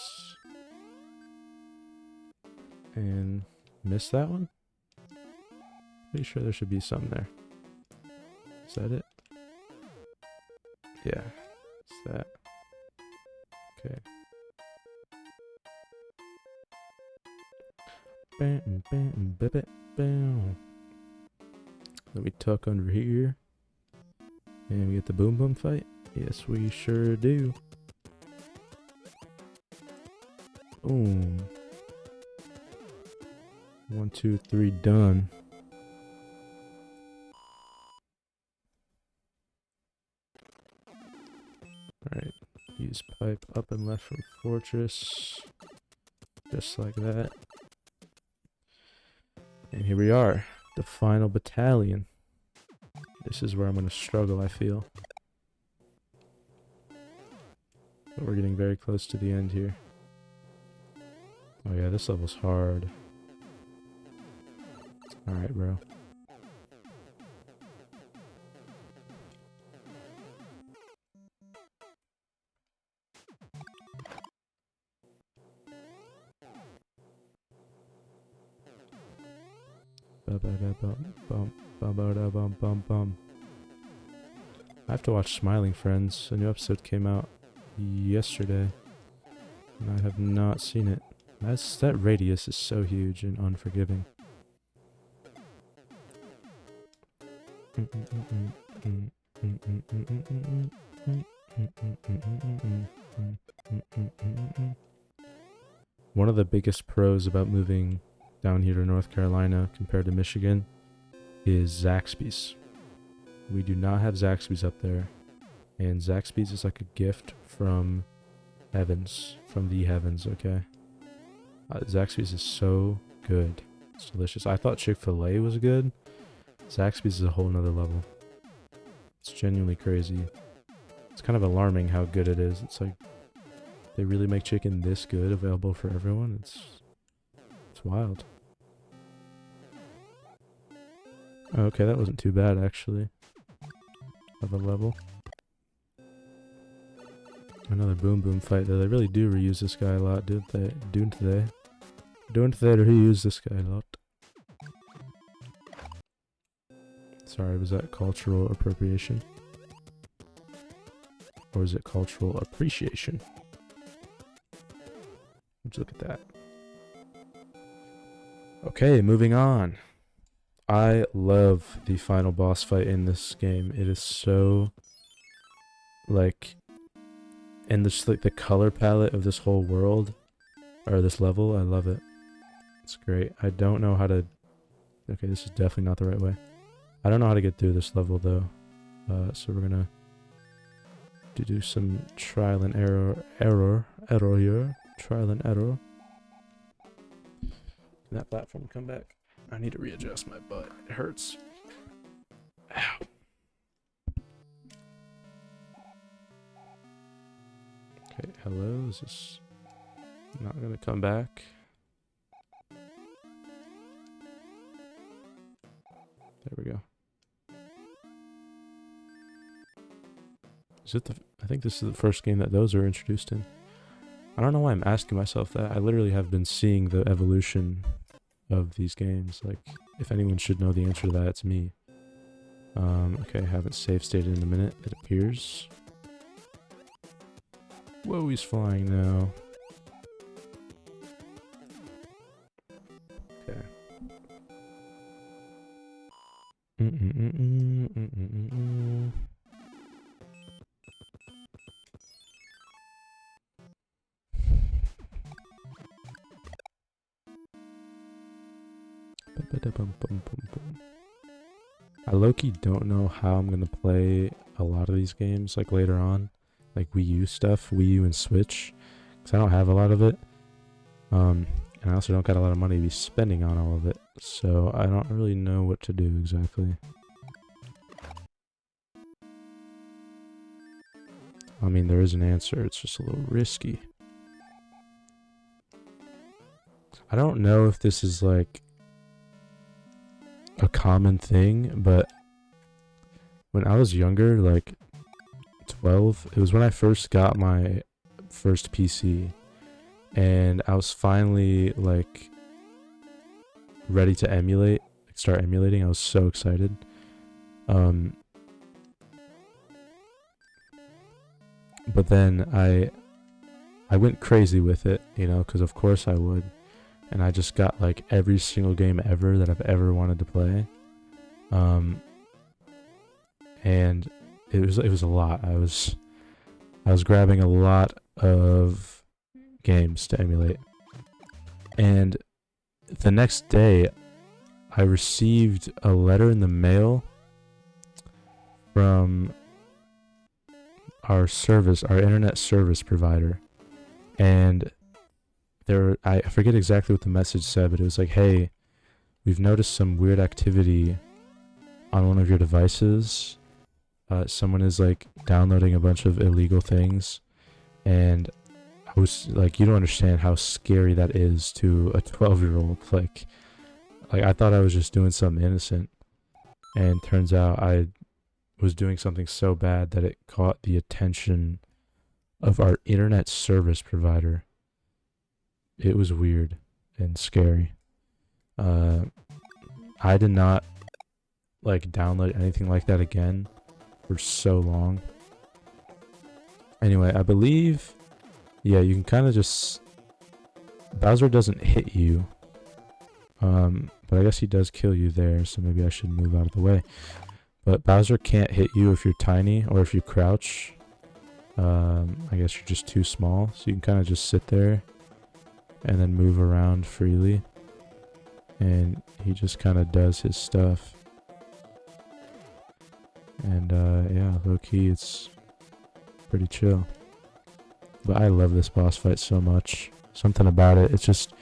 And miss that one? Pretty sure there should be some there. Is that it? Yeah, it's that. Okay. Bam, bam, bam, bam. Then we tuck under here. And we get the boom boom fight. Yes, we sure do. Boom. 1, 2, 3, done. Alright, use pipe up and left from fortress. Just like that. And here we are, the final battalion. This is where I'm going to struggle, I feel. But we're getting very close to the end here. Oh yeah, this level's hard. Alright, bro. Ba-ba-da-bum-bum. I have to watch Smiling Friends. A new episode came out yesterday, and I have not seen it. That radius is so huge and unforgiving. One of the biggest pros about moving down here to North Carolina compared to Michigan is Zaxby's. We do not have Zaxby's up there, and Zaxby's is like a gift from heavens, from the heavens, okay? Zaxby's is so good. It's delicious. I thought Chick-fil-A was good. Zaxby's is a whole nother level. It's genuinely crazy. It's kind of alarming how good it is. It's like, they really make chicken this good available for everyone. It's wild. Okay, that wasn't too bad actually. Of a level. Another Boom Boom fight though. They really do reuse this guy a lot, don't they? Don't they reuse this guy a lot? Sorry, was that cultural appropriation? Or is it cultural appreciation? Let's look at that. Okay, moving on. I love the final boss fight in this game. It is so, like, and just like the color palette of this whole world, or this level, I love it. It's great. I don't know how to, okay, this is definitely not the right way. I don't know how to get through this level though. So we're gonna do some trial and error here. Trial and error. Can that platform come back? I need to readjust my butt. It hurts. Ow. Okay, hello. Is this not gonna come back? There we go. Is it I think this is the first game that those are introduced in. I don't know why I'm asking myself that. I literally have been seeing the evolution of these games. Like, if anyone should know the answer to that, it's me. Okay, I haven't save stated in a minute, it appears. Whoa, he's flying now. Okay. I low-key don't know how I'm gonna play a lot of these games, like later on, like Wii U stuff, Wii U and Switch, because I don't have a lot of it, and I also don't got a lot of money to be spending on all of it, so I don't really know what to do exactly. I mean, there is an answer, it's just a little risky. I don't know if this is like a common thing, but when I was younger, like 12, it was when I first got my first PC, and I was finally like ready to emulate, like start emulating. I was so excited. But then I went crazy with it, you know, because of course I would. And I just got like every single game ever that I've ever wanted to play. And it was a lot. I was grabbing a lot of games to emulate. And the next day I received a letter in the mail from our internet service provider. And I forget exactly what the message said, but it was like, hey, we've noticed some weird activity on one of your devices. Someone is like downloading a bunch of illegal things, and I was like, you don't understand how scary that is to a 12-year-old. Like I thought I was just doing something innocent, and turns out I was doing something so bad that it caught the attention of our internet service provider. It was weird and scary. I I did not like download anything like that again for so long. Anyway, I believe, yeah, you can kind of just, Bowser doesn't hit you, but I guess he does kill you there, so maybe I should move out of the way. But Bowser can't hit you if you're tiny or if you crouch. I guess you're just too small, so you can kind of just sit there and then move around freely, and he just kind of does his stuff. And yeah, low-key, it's pretty chill. But I love this boss fight so much. Something about it, it's just,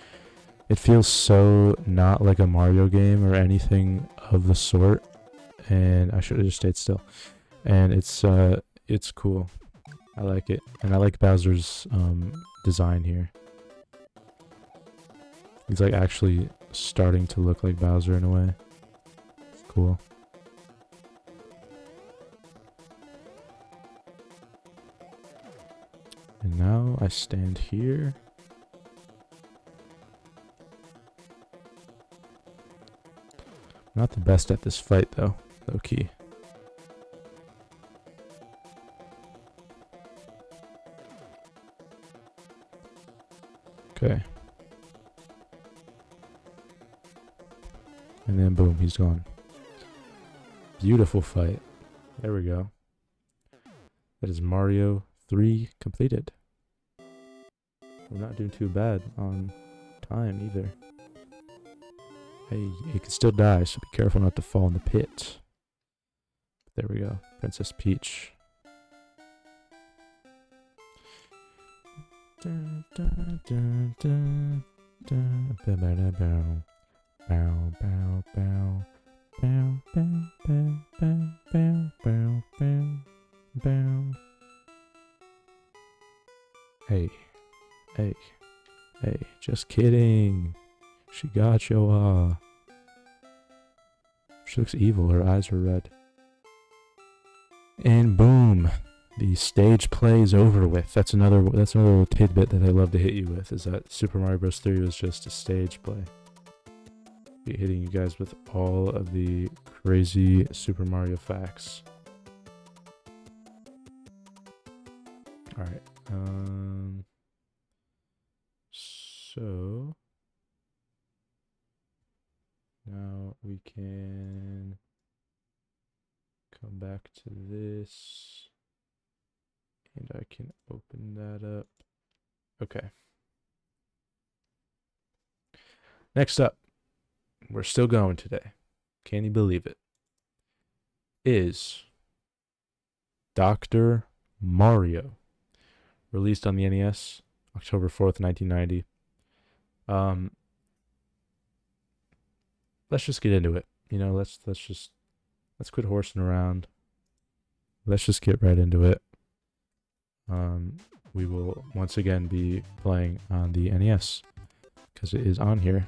it feels so not like a Mario game or anything of the sort. And I should have just stayed still. And it's cool. I like it. And I like Bowser's design here. He's like actually starting to look like Bowser in a way. It's cool. And now I stand here. Not the best at this fight though, low key. Okay. And then boom, he's gone. Beautiful fight. There we go. That is Mario 3 completed. We're not doing too bad on time either. Hey, you can still die, so be careful not to fall in the pit. There we go. Princess Peach. Dun, dun, dun, dun, dun, bow, bow, bow, bow, bow, bow, bow, bow, bow, bow, bow, bow, bow. Hey, hey, hey, just kidding. She got you. She looks evil. Her eyes are red. And boom, the stage play is over with. That's another little tidbit that I love to hit you with. Is that Super Mario Bros. 3 was just a stage play. Be hitting you guys with all of the crazy Super Mario facts. All right. So now we can come back to this, and I can open that up. Okay. Next up, we're still going today. Can you believe it? Is Dr. Mario, released on the NES, October 4th, 1990. Let's just get into it. You know, let's quit horsing around. Let's just get right into it. We will once again be playing on the NES because it is on here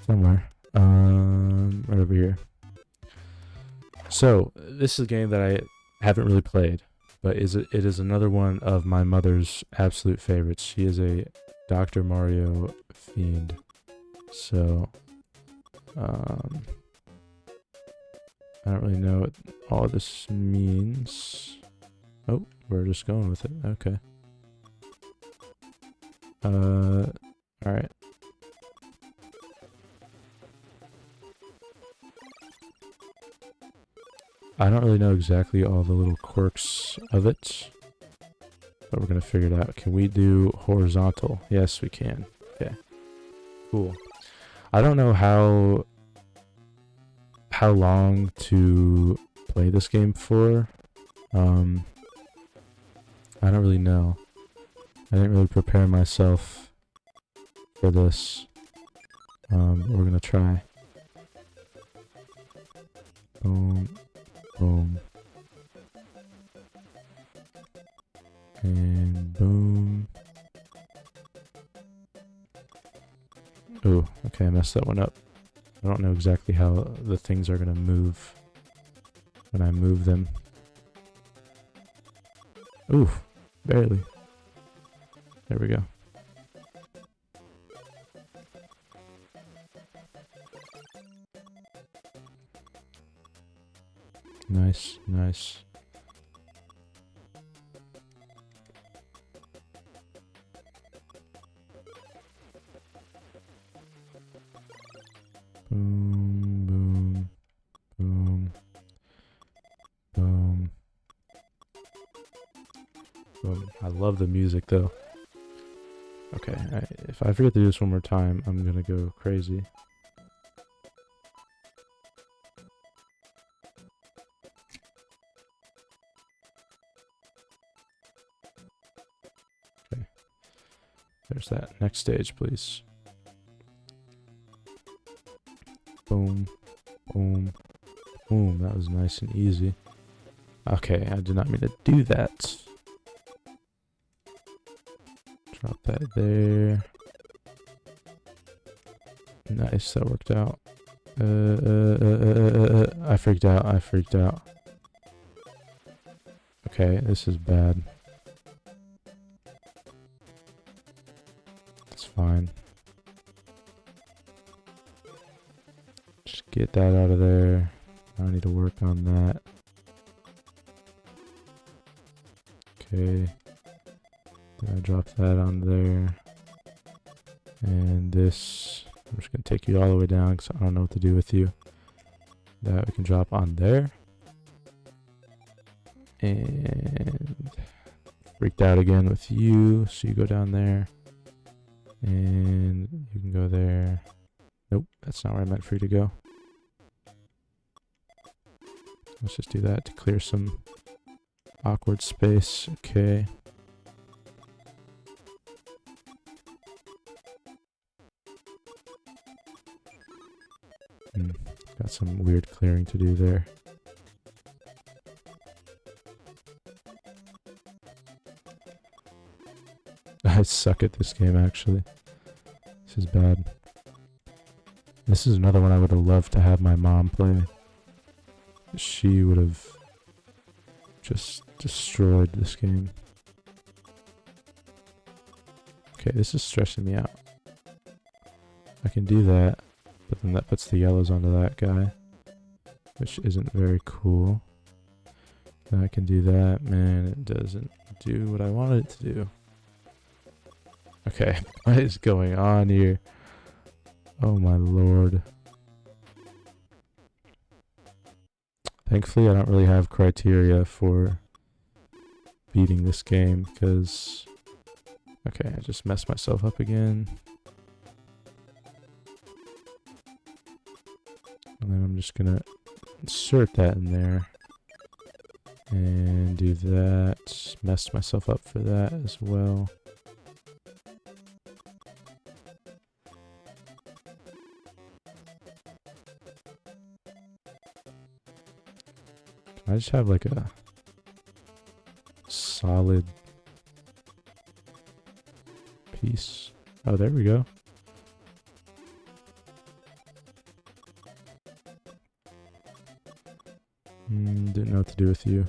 somewhere. Right over here. So this is a game that I haven't really played, but it is another one of my mother's absolute favorites. She is a Dr. Mario fiend. So I don't really know what all this means. Oh, we're just going with it. Okay. Alright. I don't really know exactly all the little quirks of it, but we're gonna figure it out. Can we do horizontal? Yes, we can. Okay. Cool. I don't know how long to play this game for. I don't really know. I didn't really prepare myself for this. We're gonna try. Boom, boom, and boom. Ooh, okay, I messed that one up. I don't know exactly how the things are gonna move when I move them. Ooh, barely. There we go. Nice, nice. Boom, boom, boom, boom, boom. I love the music though. Okay, if I forget to do this one more time, I'm gonna go crazy. Okay. There's that. Next stage, please. Boom, boom, boom. That was nice and easy. Okay, I did not mean to do that. Drop that there. Nice, that worked out. I freaked out, I freaked out. Okay, this is bad. It's fine. Just get that out of there. I need to work on that. Okay. I drop that on there. And this, I'm just going to take you all the way down because I don't know what to do with you. That we can drop on there. And freaked out again with you. So you go down there. And you can go there. Nope, that's not where I meant for you to go. Let's just do that to clear some awkward space. Okay. Got some weird clearing to do there. I suck at this game, actually. This is bad. This is another one I would have loved to have my mom play. She would have just destroyed this game. Okay, this is stressing me out. I can do that, but then that puts the yellows onto that guy, which isn't very cool. Then I can do that. Man, it doesn't do what I wanted it to do. Okay, what is going on here? Oh my lord. Thankfully, I don't really have criteria for beating this game because... Okay, I just messed myself up again. And then I'm just gonna insert that in there. And do that. Messed myself up for that as well. I just have like a solid piece. Oh, there we go. Didn't know what to do with you.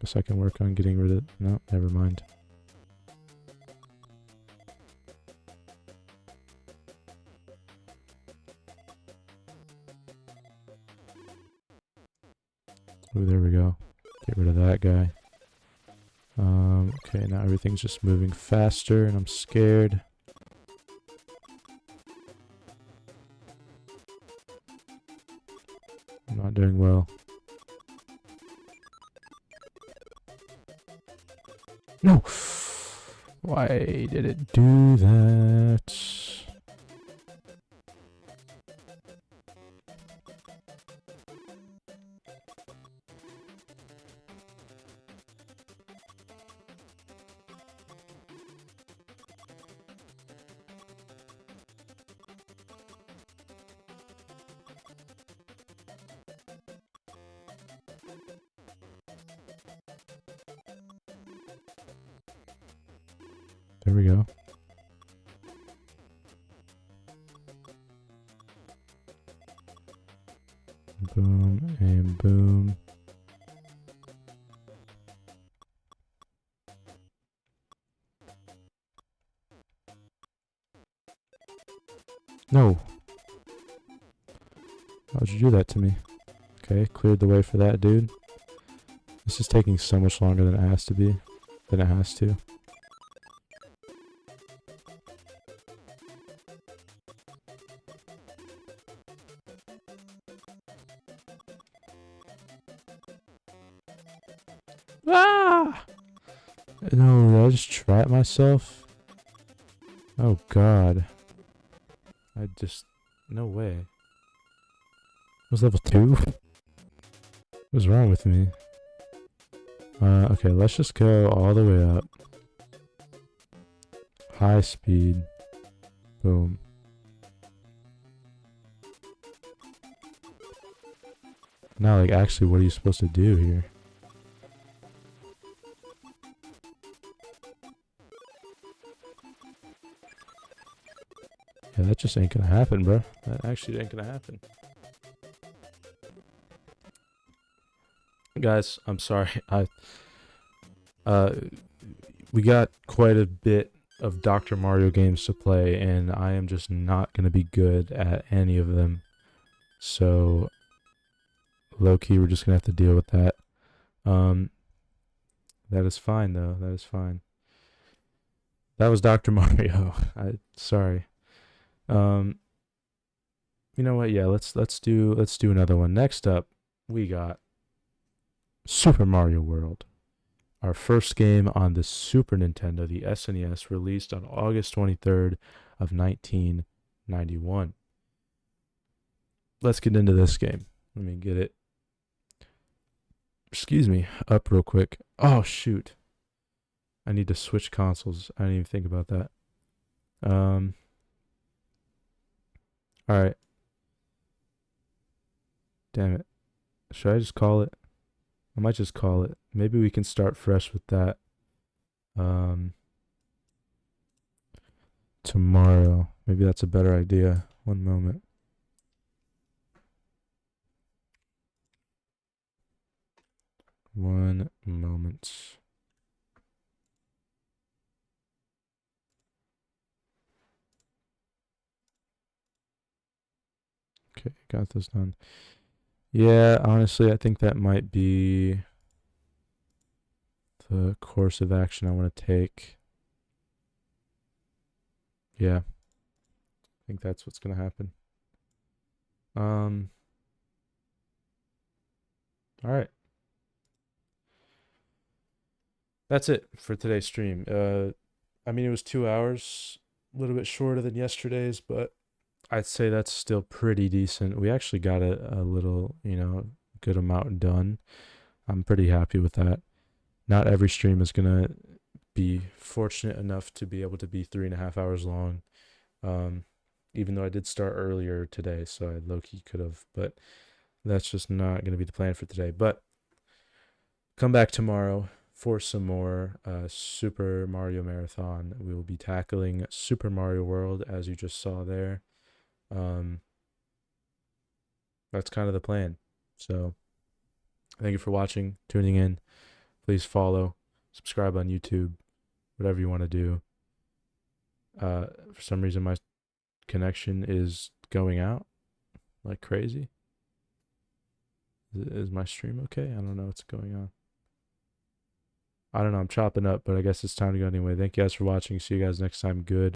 Guess I can work on getting rid of... No, never mind. Oh, there we go. Get rid of that guy. Okay, now everything's just moving faster and I'm scared. I'm not doing well. No! Why did it do that? There we go. Boom and boom. No. Why would you you do that to me? Okay, cleared the way for that, dude. This is taking so much longer than it has to be. Than it has to. Ah! No, did I just trap myself? Oh god. I just... No way. It was level 2? What's wrong with me? Okay, let's just go all the way up. High speed. Boom. Now, like, actually, what are you supposed to do here? Yeah, that just ain't gonna happen, bro. That actually ain't gonna happen. Guys, I'm sorry. We got quite a bit of Dr. Mario games to play, and I am just not gonna be good at any of them. So, low-key, we're just gonna have to deal with that. That is fine, though. That is fine. That was Dr. Mario. Sorry. You know what? Yeah, let's do another one. Next up, we got Super Mario World. Our first game on the Super Nintendo, the SNES, released on August 23rd of 1991. Let's get into this game. Let me get it. Excuse me, up real quick. Oh shoot. I need to switch consoles. I didn't even think about that. Alright. Damn it. Should I just call it? I might just call it. Maybe we can start fresh with that. Tomorrow. Maybe that's a better idea. One moment. One moment. Okay, got this done. Yeah, honestly, I think that might be the course of action I want to take. Yeah. I think that's what's going to happen. All right. That's it for today's stream. I mean, it was 2 hours, a little bit shorter than yesterday's, but I'd say that's still pretty decent. We actually got a little, good amount done. I'm pretty happy with that. Not every stream is gonna be fortunate enough to be able to be 3.5 hours long. Even though I did start earlier today, so I low-key could have, but that's just not gonna be the plan for today. But come back tomorrow for some more Super Mario Marathon. We will be tackling Super Mario World, as you just saw there. That's kind of the plan. So thank you for watching, tuning in. Please follow, subscribe on YouTube, whatever you want to do. For some reason my connection is going out like crazy. Is my stream okay? I don't know what's going on. I don't know, I'm chopping up, but I guess it's time to go anyway. Thank you guys for watching. See you guys next time. Good.